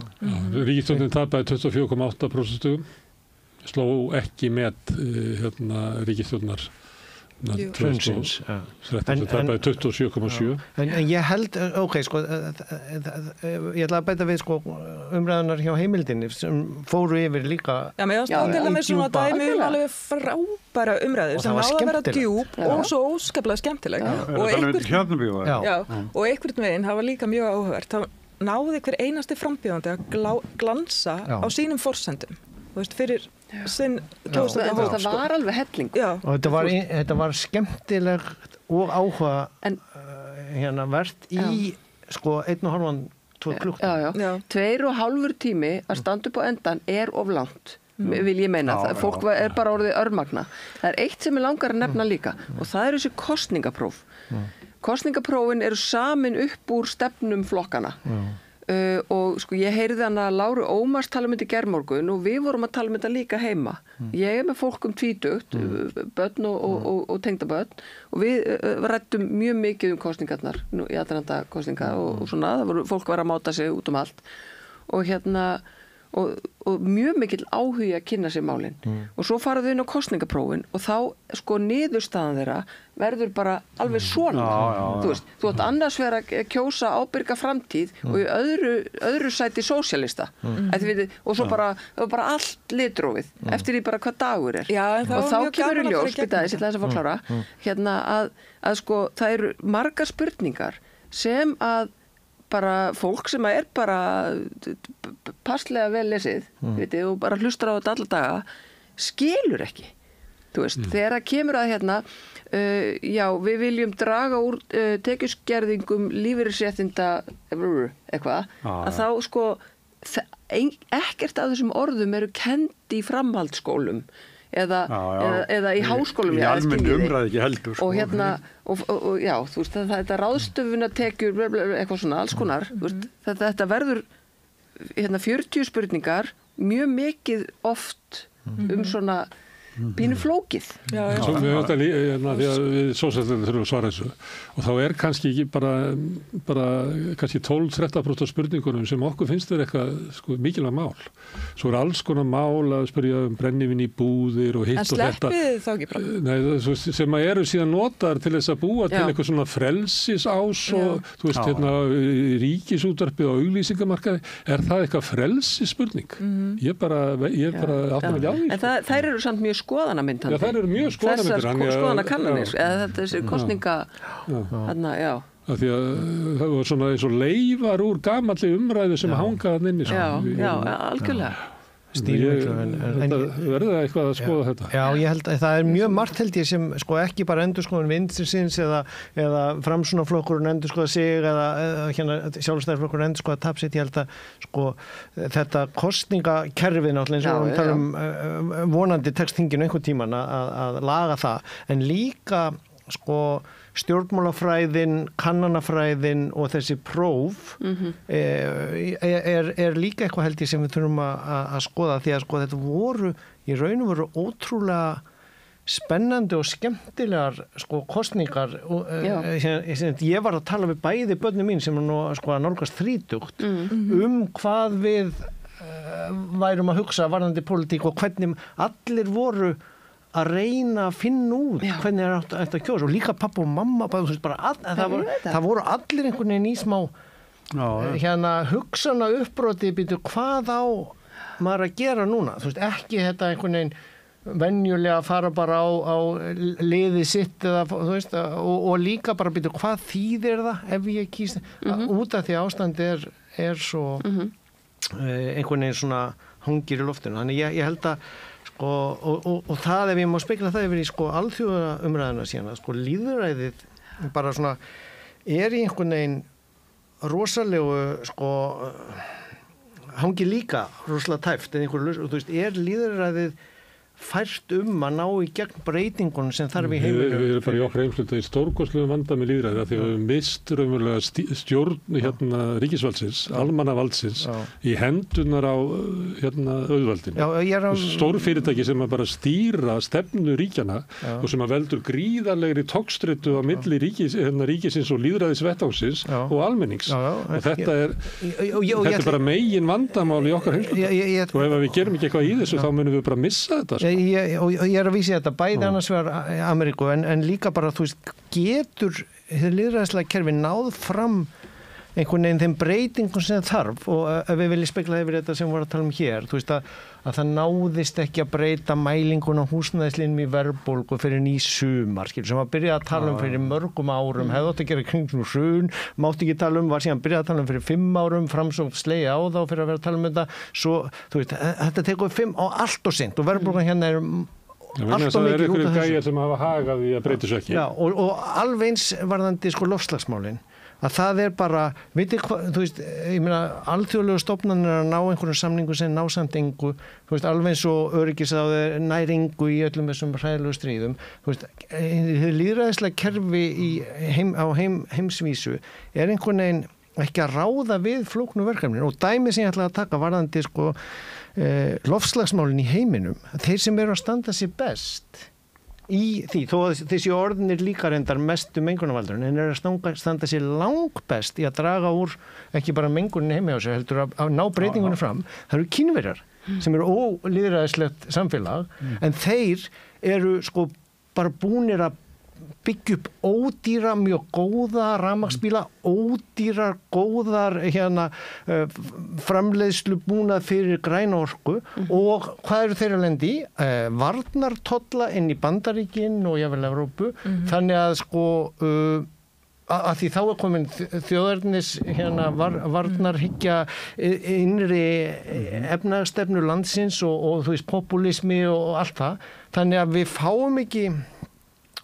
Ríkisstjórnin tapaði 24,8% sló ekki með ríkisstjórnar hrunsins. Það er bara 27,7. En ég held, ok, sko, ég ætla að bæta við sko umræðunar hjá Heimildinni sem fóru yfir líka. Já, mér ástæðan til að með svona dæmi alveg frábæra umræður sem náða að vera djúp og svo óskaplega skemmtileg. Og einhvern veginn, það var líka mjög áhugavert, þá náði hver einasti frambjóðandi að glansa á sínum forsendum. Þú veist, fyrir sinn kjósandi hóp. Það var alveg helling. Og þetta var skemmtilegt og áhuga verð í sko 1,5-2 klukkutíma. Já. 2,5 tími að standa upp á endan of langt, vil ég meina. Fólk er bara orðið örmagna. Það er eitt sem langar að nefna líka og það eru þessi kosningapróf. Kosningaprófin eru samin upp úr stefnum flokkana. Og sko ég heyrði hana Láru Ómars tala um þetta í gærmorgun og við vorum að tala um þetta líka heima. Ég er með fólk 20, börn og tengdabörn og við rættum mjög mikið kosningarnar í aðranda kosninga og svona, fólk var að máta sig út allt og og mjög mikill áhugi að kynna sér málin og svo faraðu inn á kosningaprófin og þá sko niðurstaðan þeirra verður bara alveg svona. Þú veist, þú átt annars vera að kjósa ábyrga framtíð og í öðru sæti sósíalista. Og svo bara allt litrófið eftir því bara hvað dagur er. Og þá kemur í ljós, þess að forklára, að sko það eru margar spurningar sem að bara fólk sem er bara passlega vel lesið og bara hlustar á þetta alla daga skilur ekki. Þú veist, þegar það kemur að við viljum draga úr tekjuskerðingum lífeyrisréttinda eitthvað, að þá sko ekkert af þessum orðum eru kennd í framhaldsskólum eða í háskólum. Í almenni umræði ekki heldur. Og þú veist, þetta ráðstöfunartekjur, eitthvað svona, alls konar, þetta verður 40 spurningar, mjög mikið oft svona pínu flókið. Svo við sósíalistarnir þurfum að svara þessu og þá er kannski ekki bara kannski 12-13% spurningunum sem okkur finnst vera eitthvað sko mikilvæg mál. Svo er alls konar mál að spyrja brennivinn í búðir og hitt og þetta. En sleppið þá ekki bara? Nei, sem eru síðan notaðar til þess að búa til eitthvað svona frelsisás og þú veist ríkisútvarpið og auglýsingamarkaði. Er það eitthvað frelsisspurning? Ég bara átt að velja á því. En þær eru samt mjög skoðanamyndandi. Já, þær eru mjög skoðanamyndandi. Þessar skoðanakannanir, eða þessi kosninga, Af því að það var svona eins og leifar úr gamalli umræðu sem hanga þarna inni. Já, algjörlega. Þetta verður eitthvað að skoða þetta. Já, ég held að það er mjög margt held ég sem sko ekki bara endurskoðun vinstrinsins eða framsunarflokkurinn endurskoða sig eða sjálfstæðarflokkurinn endurskoða tap sitt. Ég held að sko þetta kosningakerfi náttúrulega eins og við talum vonandi tekstþinginu einhvern tíman að laga það, en líka sko stjórnmálafræðin, kannanafræðin og þessi próf er líka eitthvað held ég sem við þurfum að skoða, því að sko þetta voru í raun og veru ótrúlega spennandi og skemmtilegar sko kosningar. Ég var að tala við bæði börnum mín sem er nú sko að nálgast 30 hvað við værum að hugsa varðandi pólitík og hvernig allir voru að reyna að finna út hvernig er þetta að kjósa og líka pappa og mamma það voru allir einhvern veginn í smá hugsana uppbroti hvað á maður að gera núna, þú veist, ekki þetta einhvern veginn venjulega að fara bara á liðið sitt eða, þú veist, og líka bara hvað þýðir það ef ég kýst út af því ástandi er svo einhvern veginn svona hangir í loftinu, þannig ég held að og það ef ég má spekla það yfir í sko alþjóða umræðina síðan sko lýðræðið bara svona er í einhvern veginn rosalegu sko hangi líka rosalega tæft en þú veist er lýðræðið fært að ná í gegn breytingunum sem þarf í heiminum. Við erum bara í okkar heimsluta í stórkostlegum vanda með lýðræði því að við mistum raunverulega stjórn ríkisvaldsins, almannavaldsins í hendunar á auðvaldinu. Stórfyrirtæki sem að bara stýra stefnu ríkjana og sem að veldur gríðarlegri togstreitu á milli ríkisins og lýðræðisvettvangsins og almennings. Og þetta er bara megin vandamál í okkar heimsluta. Og ef við gerum ekki eitthvað í þessu þá munum við bara missa þetta. Og ég að vísi þetta bæði annars vegar Ameríku en líka bara, þú veist, getur lýðræðislega kerfi náð fram einhvern veginn þeim breytingum sem þarf og ef við viljum spekla yfir þetta sem við varum að tala hér, þú veist að það náðist ekki að breyta mælingun á húsnæðisliðnum í verðbólgu fyrir ný sumar, sem að byrja að tala fyrir mörgum árum, hefði átt að gera kringum hrun, mátti ekki tala var síðan byrjað að tala fyrir 5 árum, framsókn slegið á þá fyrir að vera að tala þetta, svo, þú veist, þetta tekur 5 á allt og sint og verðbólgan hérna allt og mikið út af þessu. Gæjar sem hafa hagað í að breyta svo ekki. Já, og alveg eins varðandi loftslagsmálin. Að það bara, veitir hvað, þú veist, ég meina, alþjóðlegu stofnanir að ná einhverjum samningu sem ná samt engu, þú veist, alveg eins og öryggisáði nær engu í öllum þessum hræðilegu stríðum, þú veist, lýðræðislega kerfi á heimsvísu einhvern veginn ekki að ráða við flóknu verkefnin og dæmi sem ég ætla að taka varðandi, loftslagsmálin í heiminum, þeir sem eru að standa sér best í því, þó að þessi orðnir líka reyndar mestu mengunarvaldurinn en að standa sér langbest í að draga úr ekki bara mengunin heimi á sig heldur að ná breytingunni fram, það eru Kínverjar sem eru ólýðræðislegt samfélag en þeir eru bara búnir að byggja upp ódýra, mjög góða rafmagnsbíla, ódýrar, góðar framleiðslu búnað fyrir græna orku og hvað eru þeir að lendi í? Varnartolla inn í Bandaríkin og jafnvel Evrópu, þannig að að því þá er komin þjóðarnis varnarhyggja innri efnahagsstefnu landsins og þú veist, populismi og allt það, þannig að við fáum ekki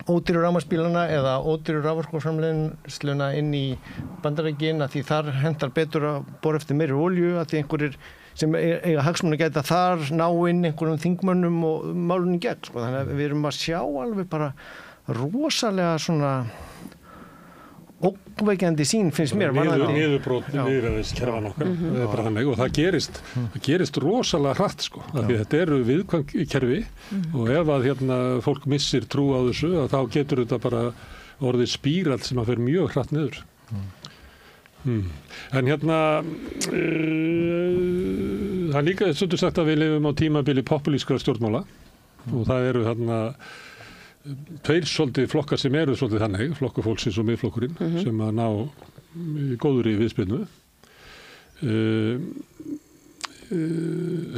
ódýru rafmagnsbílana eða ódýru raforkuframleiðsluna inn í Bandaríkin að því þar hentar betur að bora eftir meiri olíu að því einhverjir sem eiga hagsmuni gæta þar ná inn einhverjum þingmönnum og málunni gegn, þannig að við erum að sjá alveg bara rosalega svona ókveikjandi sín finnst mér niðurbrót niðurræðiskerfan okkar bara þannig og það gerist rosalega hratt af því þetta eru viðkvæm kerfi og ef að fólk missir trú á þessu þá getur þetta bara orðið spírall sem að fer mjög hratt niður en það er líka svolítið sagt að við lifum á tímabili populískra stjórnmála og það eru tveir svolítið flokkar sem eru svolítið þannig, flokkur fólksins og miðflokkurinn sem að ná góðri viðspyrnu.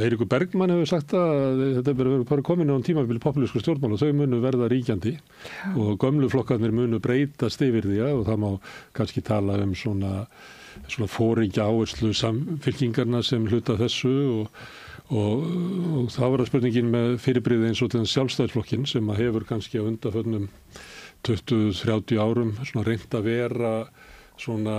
Eiríkur Bergmann hefur sagt að þetta verður bara komin á tímabili populísku stjórnmála og þau munu verða ríkjandi og gömlu flokkarnir munu breytast yfir því og það má kannski tala svona foringja áherslu samfylkingarna sem hluta þessu og þá var það spurningin með fyrirbrigði eins og til sjálfstæðisflokkin sem að hefur kannski á undanförnum 20-30 árum reynt að vera svona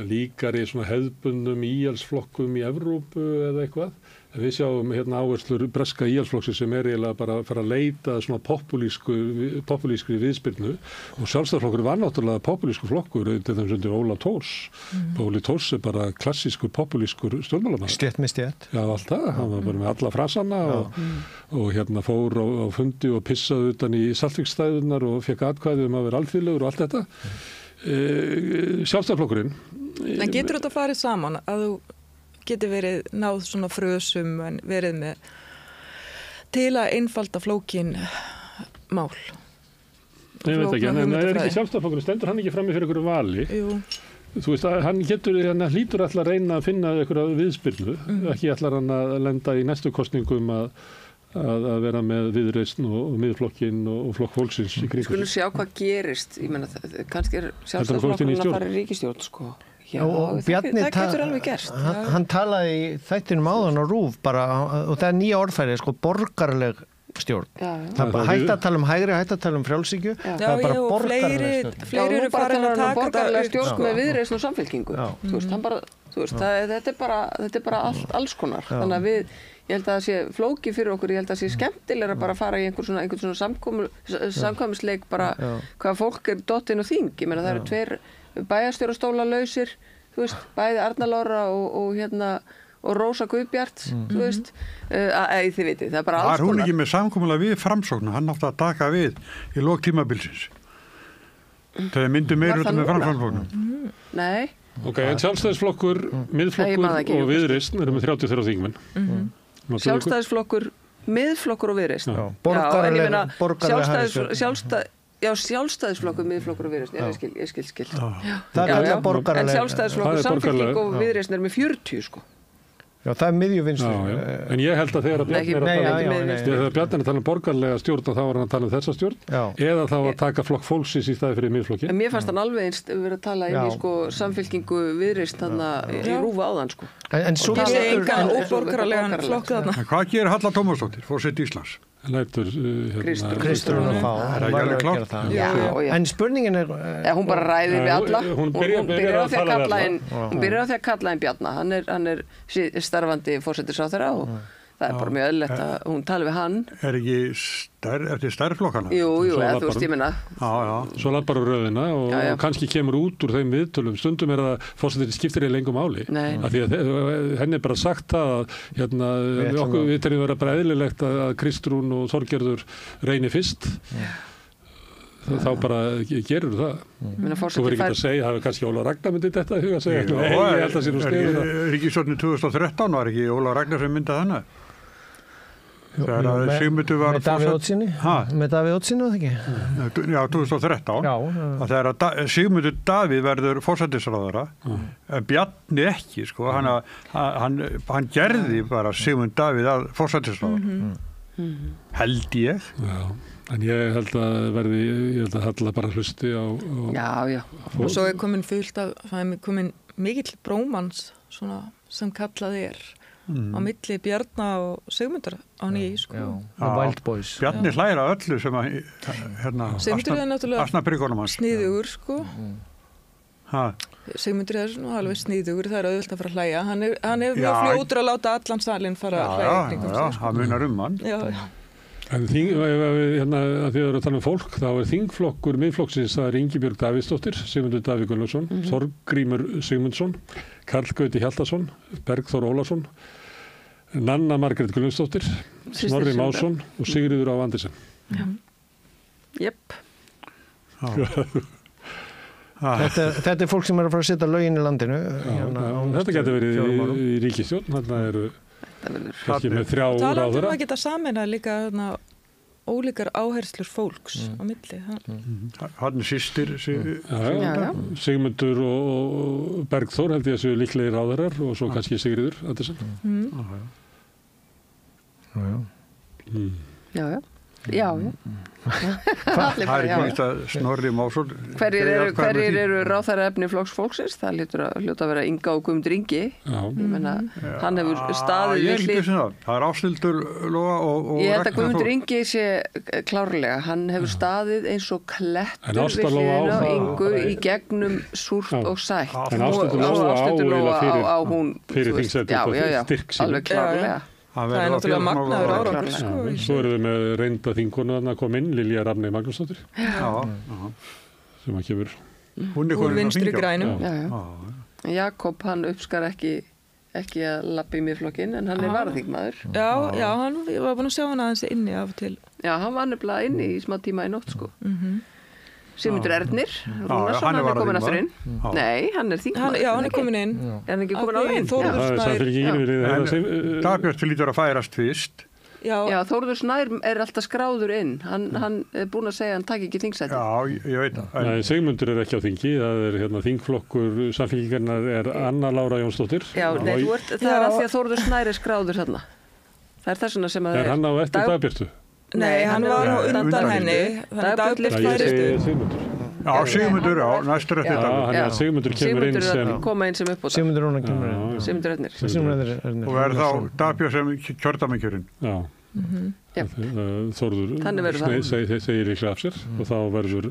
líkari svona hefðbundnum íhaldsflokkum í Evrópu eða eitthvað. En við sjáum áherslur breska íhaldsflokksins sem eiginlega bara að fara að leita svona populískri viðspyrnu og sjálfstæðisflokkur var náttúrulega populískur flokkur til þess undir Óla Thors. Óli Thors er bara klassískur populískur stjórnmálamaður. Stétt með stétt. Já, alltaf. Hann var bara með alla frasana og fór á fundi og pissaði utan í Saltvíkstæðunar og fekk atkvæði að vera alþýðlegur og allt þetta. Sjálfstæðisflokkurinn. En getur þetta farið saman að þú geti verið náð svona frösum en verið með til að einfalda flókin mál? Ég veit ekki, en er ekki sjálfstæðisflokkurinn, stendur hann ekki frammi fyrir einhverju vali? Jú. Þú veist að hann hlýtur alltaf að reyna að finna einhverja viðspyrnu, ekki allar hann að lenda í næstu kosningum að vera með Viðreisn og miðflokkinn og flokk fólksins í kringum. Skulum sjá hvað gerist, ég meina kannski sjálfstæðisflokkurinn að fara í ríkisstjórn, Já, það getur alveg gerst. Hann talaði í þættinum áðan á RÚV bara, og það er nýja orðfæri, borgaraleg stjórn. Það er hægt að tala um hægri, hægt að tala um frjálshyggju. Það er bara borgaraleg stjórn. Fleiri eru farin að taka borgaraleg stjórn með Viðreisn og Samfylkingu. Þetta er bara alls konar. Þannig að ég held að það sé flóki fyrir okkur, ég held að það sé skemmtilega bara að fara í einhvern svona samkvæmisleik bara hvað fólk er dottinn og þing. Ég meina það eru 2 bæjarstjórastóla lausir, þú veist, bæði Arna Lára og Rósa Guðbjart, þú veist, þið vitið, það er bara alls konar. Var hún ekki með samkomulag við Framsókn, hann átti að taka við í lok tímabilsins. Þegar myndu meirihluta með Framsóknarflokknum. Nei. Ok, en sjálfstæðisflokkur, miðflokkur og Viðreisn eru með 33 þingmenn. Sjálfstæðisflokkur, Miðflokkur og Viðreisn. Sjálfstæðisflokkur, Miðflokkur og Viðreisn. Ég skil. Það er borgaraleg. En Sjálfstæðisflokkur, Samfylking og Viðreisn er með 40, sko. Já, það er miðjuvinstri. En ég held að þegar Bjarni er að tala um borgarlega stjórn og þá var hann að tala um þessa stjórn eða þá að taka flokk fólksins í staði fyrir miðflokki. En mér fannst hann alveg einst verið að tala inn í sko Samfylkingu Viðreisn þannig í rúfa áðan sko. En svo engan óborgaralegan flokk þarna. En hvað gerir Halla Tómasdóttir, forseti Íslands? Lætur Kristur að fá. Það er ekki alveg klárt. En spurningin er... Hún bara ræðir við alla. Hún byrjar á því að kalla inn Bjarna. Hann er starfandi forsætisráðherra og það er bara mjög eðlilegt að hún tali við hann. Er ekki eftir stærðflokkana? Jú, eða þú veist ég minna. Svo lappar á röðina og kannski kemur út úr þeim viðtölum. Stundum er það forsætið skiptir í lengum máli. Af því að henni er bara sagt það að við teljum vera bara eðlilegt að Kristrún og Þorgerður reyni fyrst. Þá bara gerur það. Þú verður ekki að segja, það er kannski Óla Ragnar myndið þetta að huga að segja. Nei, ég held að sé nú skrifið það. Ríkisstjórnin 2013 var ekki Óla Ragnar sem myndið hana? Þegar að Sigmundur var... Með Davíð Oddssyni, eða ekki? Já, 2013. Þegar að Sigmundur Davíð verður forsætisráðherra, en Bjarni ekki, sko. Hann gerði bara Sigmund Davíð að forsætisráðherra. Held ég. Já. En ég held að Halla bara hlusti á Já. Og svo er komin fullt af, það er komin mikill brómans svona, sem kallað er á milli Bjarna og Sigmundar á nýju, sko. Wild Boys. Bjarni hlæra öllu sem að Sigmundur er náttúrulega sniðugur, sko. Sigmundur er svona alveg sniðugur, það er auðvitað að fara að hlæja. Hann er mjög fljótur að láta allan salin fara að hlæja kringum sig. Já, það munar hann. Já. En að því að við erum að tala um fólk, þá er þingflokkur miðflokksins það er Ingibjörg Davíðsdóttir, Sigmundur Davíð Gunnlaugsson, Þorgrímur Sigmundsson, Karl Gauti Hjaltason, Bergþór Ólason, Nanna Margrét Gunnlaugsdóttir, Snorri Másson og Sigríður Á Andersen. Jepp. Þetta er fólk sem er að fara að setja lögin í landinu. Þetta getur verið í ríkisstjórn, þarna eru kannski með 3 ráðherra. Það að geta sameinað líka ólíkar áherslur fólks á milli. Hann er systir. Sigmundur og Bergþór held ég að séu líklegir ráðherrar og svo kannski Sigríður Andersen. Já. Það er ekki nýtt að Snorri Másson. Hverjir eru ráðherraefni Flokks fólksins? Það hljóta að vera Inga og Guðmundur Ingi. Ég meina, hann hefur staðið við hlið. Það er Ásthildur Lóa og ég held að Guðmundur Ingi sé klárlega. Hann hefur staðið eins og klettur við hliðina á Ingu í gegnum súrt og sætt. En Ásthildur Lóa á hún fyrir þingsæti styrk sín. Alveg klárlega. Það er náttúrulega magnaður árangur, sko. Svo erum við með reynda þingkonu að koma inn, Lilja Rafney Magnúsdóttir. Sem að kemur. Úr Vinstri grænum. Jakob, hann uppskar ekki að lappa í miðflokkinn, en hann er varaþingmaður. Já, hann var búin að sjá hann aðeins inni af og til. Já, hann var nefnilega inni í smá tíma í nótt, sko. Sigmundur Ernir, Rúnarsson, hann er komin aftur inn. Nei, hann er þingmaður. Já, hann er komin inn. Er hann ekki komin á inn? Þórður Snær. Dagbjört lítur að færast fyrst. Já, Þórður Snær er alltaf skráður inn. Hann er búin að segja að hann taki ekki þingsæti. Já, ég veit það. Nei, Sigmundur er ekki á þingi. Það er þingflokkur Samfylkingarinnar er Anna Lára Jónsdóttir. Já, nei, það er að því að Þórður Snær er skráður þarna. Það er þessuna sem að er hann á eftir Dagbjörtu? Nei, hann var nú undan henni. Dagbjört færistu. Já, Sigmundur, næstur eftir þetta. Sigmundur kemur inn sem... koma inn sem uppbóta. Sigmundur Róna kemur inn. Sigmundur Ernir. Og verður þá Dagbjörn sem kjördæmakjörinn. Já. Þórður segir líklega af sér og þá verður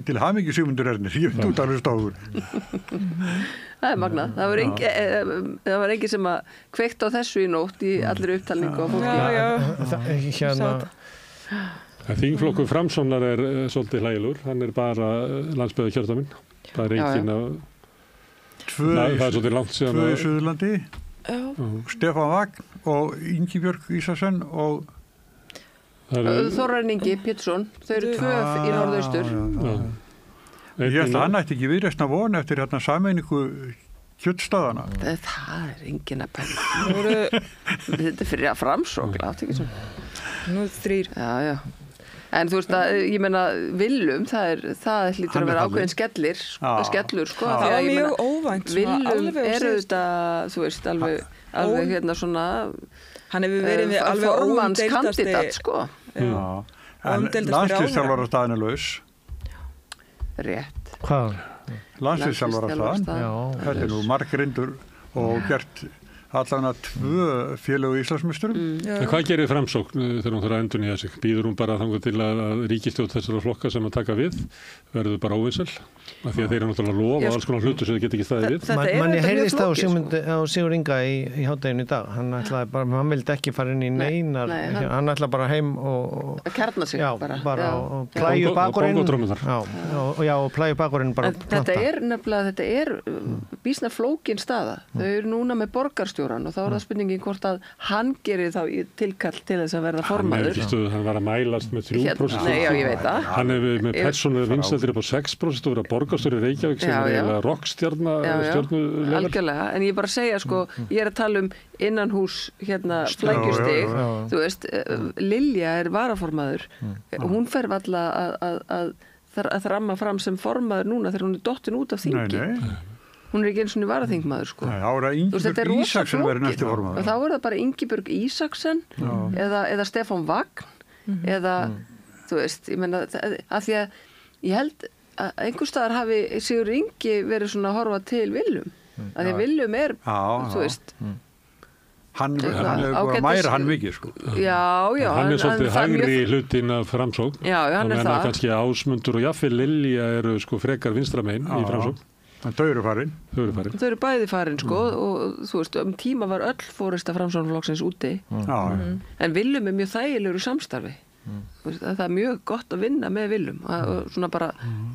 til hamingju Sigmundur Ernir. Ég veit út alveg stóður. Það er magnað. Það var engin sem að kveikt á þessu í nótt í allir upptalningu á fólki. Þingflokkur Framsóknar er svolítið hlægilegur. Hann er bara landsbyggðarkjördæminn. Það er engin að... Það er svolítið langt síðan að... 2 í Suðurlandi. Stefán Vagn og Ingibjörg Ísasen og... Þórarinn Ingi Pétursson. Þau eru 2 í norðaustur. Ég held að hann ætti ekki viðreisn að vona eftir sameiningu kjötstaðana. Það engin að pæla. Þetta fyrir að framsókn, átt ekki svona. Nú 3. Já. En þú veist að, ég meina, Willum, það hlýtur að vera ákveðin skellur, sko. Það var mjög óvænt. Willum þetta, þú veist, alveg hérna svona, hann hefur verið við alveg formannskandidat, sko. Já, en landsliðsþjálfarastaðan er laus. Rétt. Hvað? Landsliðsþjálfarastaðan. Þetta er nú margrindur og gert allavega 2 félög í Íslandsmeisturum. En hvað gerir Framsókn þegar hún þarf að endurnýja sig? Býður hún bara þangað til að ríkisstjórn þessara flokka sem að taka við verður bara óvinsæl? Af því að þeir eru náttúrulega að lofa alls konar hlutur sem þeir geta ekki staðið við. Manni heyrðist á Sigur Inga í hádeginu í dag. Hann vildi ekki fara inn í neinar. Hann ætlaði bara heim og kjarna sig bara. Og plæju bakurinn. Og plæju bakurinn bara planta. Þetta er býsna flókin staða. Þau eru núna með borgarstjóran og þá er það spurningin hvort að hann gerir þá tilkall til þess að verða formaður. Hann var að mælast með 3%. Nei, já, ég veit það. Hann hefur með persónulegar vinsældir upp á 6% og verið að borgarstjóri Reykjavík sem er eiginlega rockstjörnulegar. Algjörlega, en ég bara segja sko, ég er að tala innanhús flækjustig, þú veist, Lilja er varaformaður, hún fer valla að þramma fram sem formaður núna þegar hún er dottin út af þingi. Hún er ekki eins og varaþingmaður, sko. Nei, ára Ingibjörg Ísaksen verið næstu formaður. Og þá er það bara Ingibjörg Ísaksen eða Stefán Vagn eða, þú veist, ég menna, af því að ég held að einhvers staðar hafi Sigur Ingi verið svona að horfa til Willum. Af því að Willum er, þú veist, hann er bara mæra hann mikið, sko. Já. Hann er svolítið hægri hlutin af Framsókn. Já, hann er það. Kannski Ásmundur og jafnvel Lilja eru sko frekar vinstramein í Framsókn. Þau eru farin. Þau eru bæði farin, sko, og þú veist, tíma var öll fórysta Framsóknarflokksins úti. En Willum er mjög þægilegur í samstarfi. Það er mjög gott að vinna með Willum. Svona bara,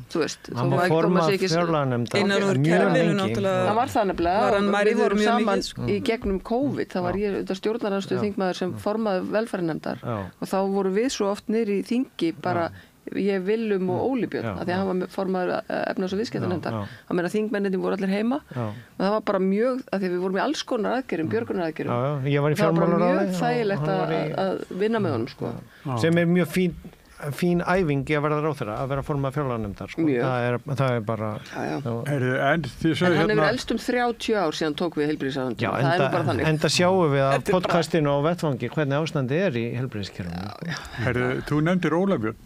þú veist. Hann var formað fjárlaganefndar. Innan úr kerfinu, náttúrulega. Það var það nefnilega. Við vorum saman í gegnum COVID. Það var ég stjórnaraðstöðu þingmaður sem formaði velferðarnefndar. Og þá voru við svo oft niðri í þingi bara ég Willum og Óli Björn af því að hann var formaður efnahags- og viðskiptanefndar. Hann meina þingmennirnir voru allir heima og það var bara mjög, af því að við vorum í alls konar aðgerðum, björgunaraðgerðum. Ég var í fjármálaráði. Það var bara fjármálaráði. mjög þægilegt að vinna með honum, sko. Sem er mjög fín æfing að verða ráðherra, að vera formaður fjárlaganefndar, sko. Það er bara... En hann hefur elst 30 ár síðan tók við heilbrigðisráðuneytinu. Það er nú bara þannig. Enda sjáum við að podcastinu á vettvangi hvernig ástandi er í heilbrigðiskerfinu. Þú nefndir Óla Björn.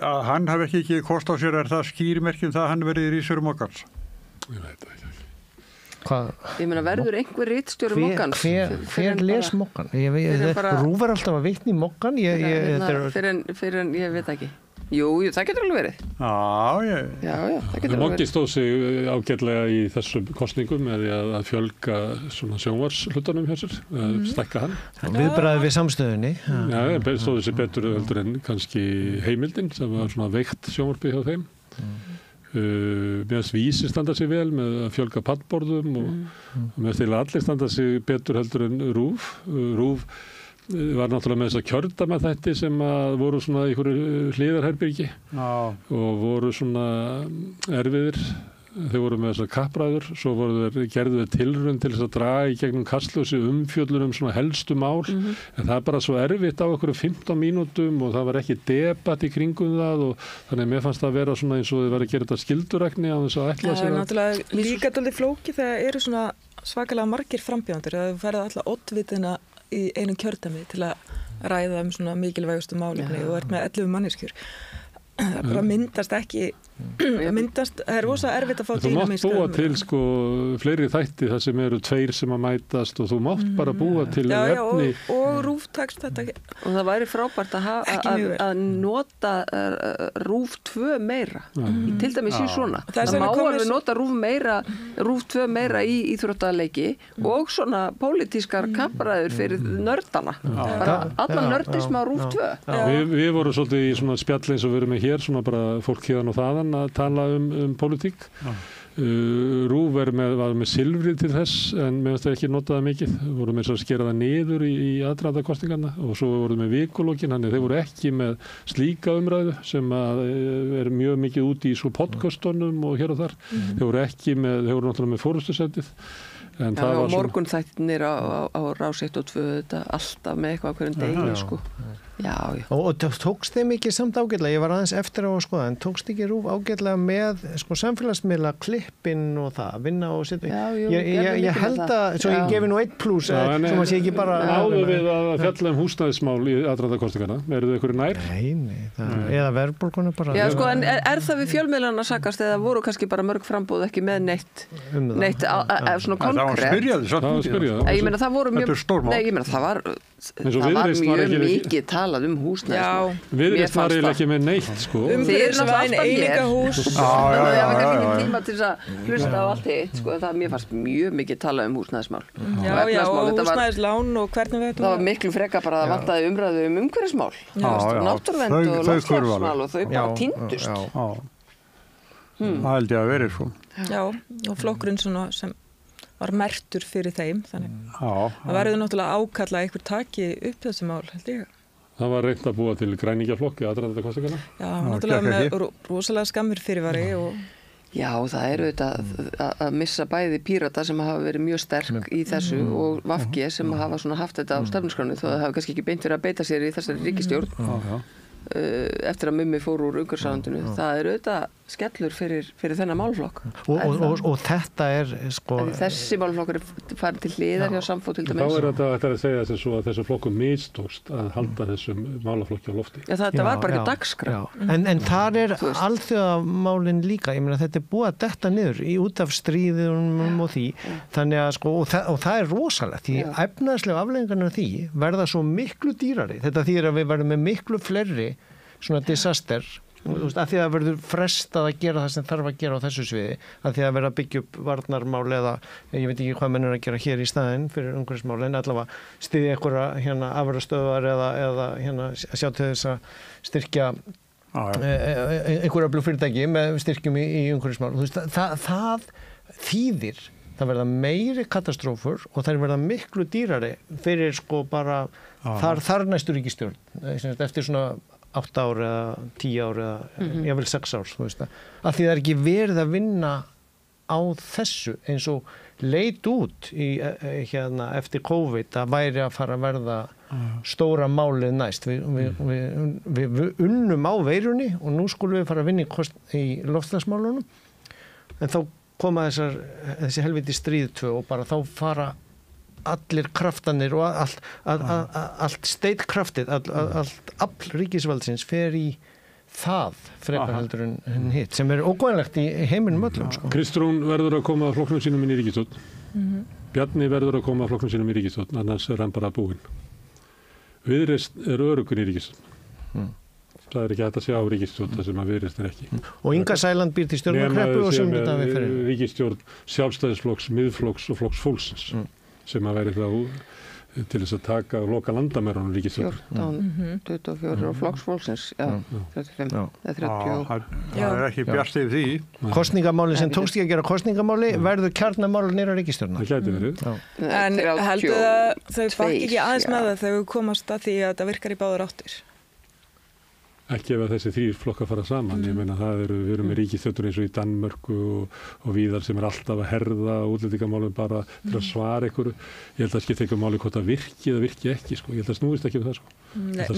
Að hann hafi ekki kost á sér, er það skýrimerkjum það að hann verið í rísurum Moggans? Ég veit það ekki. Ég meina, verður einhver ritstjóri Moggans? Hver les Moggan? Rúf er alltaf að vitna í Moggan? Fyrir en ég veit ekki. Jú, það getur alveg verið. Já, það getur alveg verið. Moggi stóð sig ágætlega í þessum kosningum með að fjölga svona sjónvarshlutunum hjá sér, stækka hann. Viðbragði við samstöðunni. Já, stóði sig betur heldur en kannski Heimildin sem var svona veikt sjónvarpið hjá þeim. Meðan Vísi standa sig vel með að fjölga pallborðum og meðan þeir allir standa sig betur heldur en Rúf. Rúf var náttúrulega með þess að kjörda með þetta sem að voru svona í einhverju hliðarherbyrgi og voru svona erfiðir. Þeir voru með þessar kappræður, svo gerðu þeir tilraun til þess að draga í gegnum Kastljósi umfjöllun svona helstu mál, en það er bara svo erfitt á okkur 15 mínútum og það var ekki debatt í kringum það og þannig að mér fannst það að vera svona eins og þið var að gera þetta skildurækni á þess að ætla sig. Það er náttúrulega líka dálítið flókið þegar eru svona svakalega margir frambjóðandur, að þú ferð alltaf oddvitina í einum kjördæmi til að ræða svona mikilvægustu málefni og ert með 11 manneskjur. Það bara myndast ekki, það er rosa erfitt að fá dýnamíska. Þú mátt búa til sko fleiri þætti þar sem eru 2 sem að mætast og þú mátt bara búa til efni. Og Rúf tekst þetta ekki. Og það væri frábært að nota Rúf 2 meira. Til dæmis í svona. Það má alveg nota Rúf 2 meira í íþróttaleiki og svona pólitískar kappræður fyrir nördana. Bara allan nördism á Rúf 2. Við vorum svolítið í svona spjall eins og við erum með hér, svona bara fólk hérna og þaðan að tala um pólitík. RÚV var með silfrið til þess en meðan það ekki notaði mikið, voru með að skera það niður í aðdraðanda kosningarna og svo voru með vikulókin, þannig þeir voru ekki með slíka umræðu sem að er mjög mikið úti í svo podcastunum og hér og þar. Þeir voru náttúrulega með forystusætið. Og morgunþættirnir á Rás 1 og 2 þetta alltaf með eitthvað hverjum degi sko. Já. Og tókst þeim ekki samt ágætlega, ég var aðeins eftir á að skoða, en tókst ekki RÚV ágætlega með sko samfélagsmiðla klippin og það, vinna og setja. Ég held að, svo ég gefi nú 1 plús, svo maður sé ekki bara... Náðu við að fjalla húsnæðismál í aðdraðanda kosningarna, eru þau einhverju nær? Nei, eða verðbólguna bara. Já, sko, en er það við fjölmiðlana sakast eða voru kannski bara mörg framboð ekki með neitt svona konkrétt? Ég meina það voru mjög... Nei, ég meina það var mjög mikið talað húsnæðismál. Viðreisn var eiginlega ekki með neitt, sko. Umhverfisvæn, einingahús. Það var kannski ekki tíma til að hlusta á allt hitt, sko. Mér fannst mjög mikið talað húsnæðismál. Já, og húsnæðislán og hvernig við það var miklu frekar bara að vantaði umræðu umhverfismál. Náttúruvernd og loftslagsmál og þau bara týndust. Það held ég að verið svo. Já, og flokkurinn svona sem var merktur fyrir þeim, þannig. Það verður náttúrulega ákalla að einhver taki upp þessi mál, held ég. Það var reynt að búa til græningjaflokk í aðdraðanda kosninganna. Já, náttúrulega með rosalega skammur fyrirvari og... Já, það eru þetta að missa bæði Pírata sem hafa verið mjög sterk í þessu og VG sem hafa svona haft þetta á stefnuskráni þó það hafa kannski ekki beint verið að beita sér í þessari ríkisstjórn. Eftir að Mummi fór úr umhverfisráðuneytinu. Það er auðvitað skellur fyrir þennan málflokk. Og þetta er sko... Þessi málflokkur er farin til hliðar hjá Samfó til dæmis. Þá er þetta að segja þessu að þessu flokkum mistókst að halda þessum málaflokki á lofti. Já, þetta var bara ekki dagskrá. En þar er alþjóðamálin líka. Ég meina þetta er búið að detta niður út af stríðunum og því. Þannig að sko, og það er rosalegt. Því efnaðslega afleiðingarnar því verða svo miklu dýrari. Þetta þýðir að við verðum með miklu fleiri svona disaster að því að verður frestað að gera það sem þarf að gera á þessu sviði, að því að vera að byggja upp varnarmál eða ég veit ekki hvað menn er að gera hér í staðinn fyrir umhverfismál, en allavega styðja einhverja afurðastöðvar eða sjá til þess að styrkja einhverja öflug fyrirtæki með styrkjum í umhverfismál. Það þýðir það verða meiri katastrófur og það verða miklu dýrari fyrir sko bara þar næstu ríkisstjórn eftir svona 8 ár eða 10 ár eða jafnvel 6 ár, þú veist það. Af því það er ekki verið að vinna á þessu eins og leit út eftir COVID að væri að fara að verða stóra málið næst. Við unnum á veirunni og nú skulum við fara að vinna í loftslagsmálunum en þá koma þessi helviti stríð 2 og bara þá fara allir kraftanir og allt steitkraftið, allt afl ríkisvaldsins fer í það frekar heldur en hitt sem er ógóðanlegt í heiminum öllum. Sko. Kristrún verður að koma að flokknum sínum inn í ríkisstjórn. Bjarni verður að koma að flokknum sínum í ríkisstjórn, annars er hann bara búinn. Viðreisn er öruggur í ríkisstjórn. Það er ekki hægt að sjá ríkisstjórn það sem að Viðreisn er ekki. Og Inga Sæland býr til stjórnarkreppu og sem þetta við fyrir. Ríkisstjórn Sjálfstæðisflokks, Miðflokks og Flokks fólksins sem að veri þá til þess að taka og loka landamærunum ríkisstjórn. 24 og Flokks fólksins, 35 eða 30. Það er ekki bjart yfir því. Kosningamáli sem tókst ekki að gera kosningamáli verður kjarnamál nýra ríkisstjórnar. Það gæti verið. En heldur það þau bakki ekki aðeins með það þegar við komast að því að það virkar í báðar áttir? Ekki ef að þessi 3 flokkar fara saman. Ég meina við erum með ríkisstjórnir eins og í Danmörku og víðar sem er alltaf að herða útlendingamálum bara til að svara einhverju. Ég held að skipta einhver máli hvort það virki eða virki ekki. Sko. Ég held að snúist ekki um það. Sko.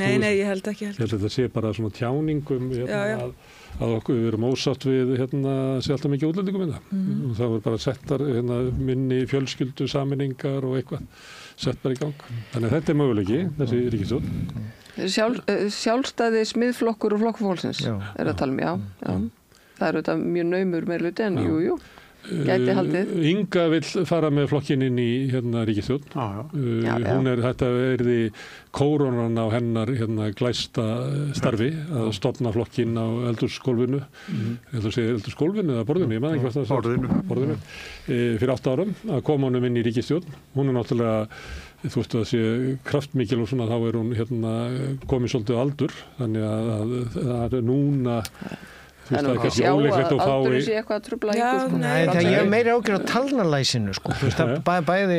Nei, ég held ekki. Ég held að það sé bara svona tjáningum að okkur við erum ósátt við sé alltaf mikið útlendingum í það. Og það voru bara settar minni fjölskyldu, sameiningar og eitthvað sett bara í gang. Þannig að þetta er möguleiki, þessi ríkisstjórn. Sjálfstæðis, Miðflokkur og Flokks fólksins er að tala um, já. Það eru þetta mjög naumur meirihluti en jú, gæti haldið. Inga vill fara með flokkinn inn í ríkisstjórn. Þetta er því kórónan á hennar glæsta starfi að stofna flokkinn á eldhúsgólfinu. Eldhúsgólfinu eða borðinu, ég maður ekki hvað það borðinu. Fyrir 8 árum að koma honum inn í ríkisstjórn. Hún er náttúrulega þú veist að það sé kraftmikil og svona þá er hún komin svolítið á aldur þannig að það er núna Þú veist, það er kannski sjá ólíklegt að að fá aldurinn í... sé eitthvað að trubla Já, ykkur, sko. nei, Nei, það alls ég er ekki. meira ágjör á talnalæsinu sko. Þú veist, bæði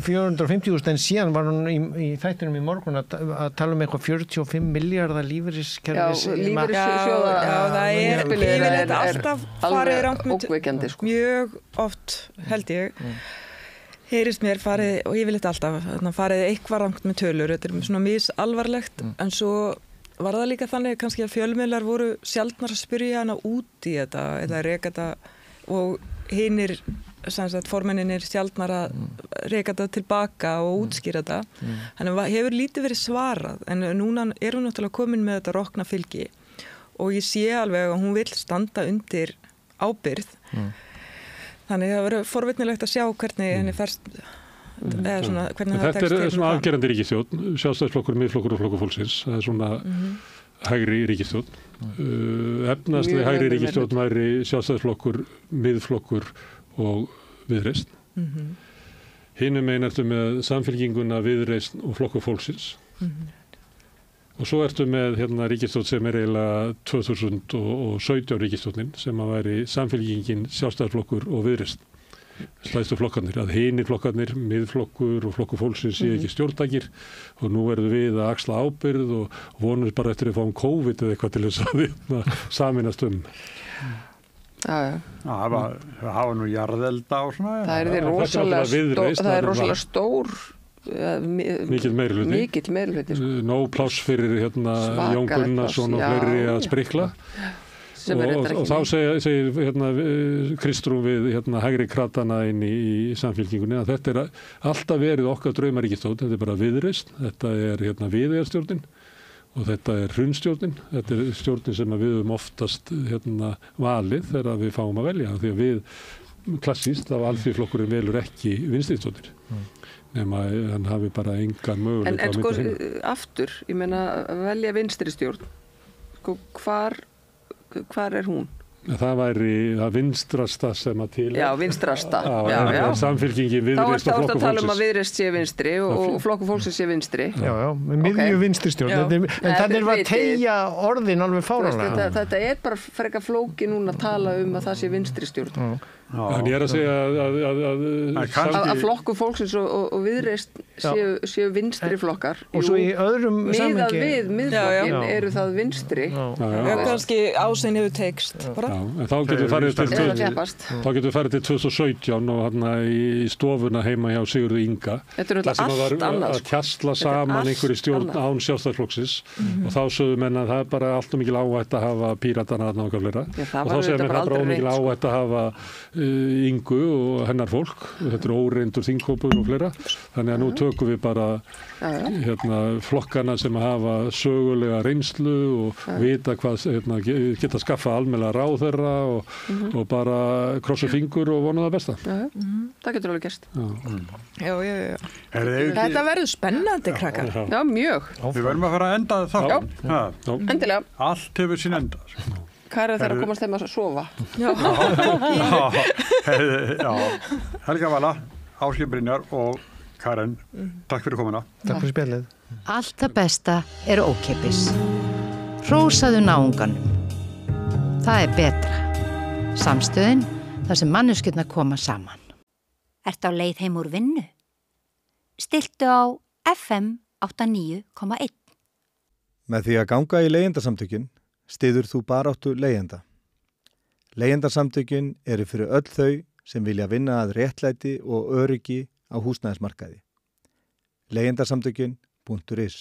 450.000 en síðan var hún í þættinum í morgun að tala um eitthvað 45 miljardar lífeyriskerfis. Já, lífeyrissjóða Já, það er yfirleitt alltaf farið rangt með ókveikjandi, sko. mjög oft, held ég, heyrist mér farið, og yfirleitt alltaf, farið eitthvað rangt með tölur, þetta er svona misalvarlegt, en svo var það líka þannig kannski að fjölmiðlar voru sjaldnar að spyrja hana út í þetta eða reka þetta og hinir formenninir sjaldnar að reka þetta tilbaka og útskýra þetta. Þannig hefur lítið verið svarað en núna er hún náttúrulega komin með þetta rokna fylgi og ég sé alveg að hún vill standa undir ábyrgð. Þannig það verður forvitnilegt að sjá hvernig henni ferst eða svona, hvernig það tekst til. Þetta er svona afgerandi ríkisstjórn, Sjálfstæðisflokkur, Miðflokkur og Flokkur fólksins. Það er svona hægri ríkisstjórn. Efnaðslega hægri ríkisstjórn væri Sjálfstæðisflokkur, Miðflokkur og Viðreisn. Hinum megin ertu með Samfylkinguna, Viðreisn og Flokkur fólksins. Og svo ertu með ríkisstjórn sem er eiginlega 2017 ríkisstjórnin sem að væri Samfylkingin, Sjálfstæðisflokkur og Viðreisn. Slæstu flokkarnir, að hinir flokkarnir, Miðflokkur og Flokkur fólksins sé ekki stjórntækir og nú verðum við að axla ábyrgð og vonum bara eftir að fá COVID eða eitthvað til þess að sameinast um. Það hafa nú jarðelda og svona. Það er rosalega stór mikill meirihluti. Nóg pláss fyrir Jón Gunnarsson og fleiri að sprikla. Og þá segir Kristrún við hægri kratana inn í Samfylkingunni að þetta er alltaf verið okkar draumaríkisstjórn, þetta er bara Viðreisn, þetta er Viðeyjarstjórnin og þetta er hrunstjórnin, þetta er stjórnin sem við höfum oftast valið þegar við fáum að velja, því að við klassíst af Alþýðuflokkurinn velur ekki vinstristjórnir. Nema hann hafi bara engan möguleika. En sko aftur, ég meina að velja vinstristjórn, sko hvar er hún? Það væri það vinstrasta sem að til. Já, vinstrasta. Já. Samfylkingin, Viðreisn og Flokkur fólksins. Þá ertu að tala um að Viðreisn sé vinstri og Flokkur fólksins sé vinstri. Já, með miðju vinstristjórn. En þannig var að teygja orðin alveg fáránlega. Þetta er bara frekar flóki núna að tala um að það sé vinstristjórn. En ég er að segja að Flokkur fólksins og Viðreisn séu vinstri flokkar. Og svo í öðrum miðað við miðflokkin eru það vinstri. Já, kannski ásinn hefur teikst. En þá getum við farið til 2017 og í stofuna heima hjá Sigurði Inga. Þetta er allt annað. Að kjastla saman einhverju stjórn án Sjálfstæðisflokksins og þá sögðu menn að það er bara allt og mikil áhætt að hafa píratana þarna okkar fleira. Og þá segja menn að það er bara mikil áhætt að hafa Ingu og hennar fólk. Þetta er óreyndur þingkópur og fleira. Þannig að nú tökum við bara flokkana sem hafa sögulega reynslu og vita hvað geta skaffa almennilega ráðherra og bara krossu fingur og vona það besta. Það getur alveg gerst. Já. Þetta verður spennandi, krakkar. Já, mjög. Við verðum að fara að enda þá. Já, endilega. Allt hefur sín enda. Hvað þegar að komast þeim að sofa? Já. Helga Vala, Ásgeir Brynjar og Karen, takk fyrir komuna. Takk fyrir spjallið. Allt það besta er ókeypis. Hrósaðu náunganum. Það er betra. Samstöðin, þar sem manneskjurnar koma saman. Ertu á leið heim úr vinnu? Stilltu á FM 89,1. Með því að ganga í leigjendasamtökin styður þú baráttu leigjenda. Leigjendasamtökin eru fyrir öll þau sem vilja vinna að réttlæti og öryggi á húsnæðismarkaði. Leigjendasamtökin.is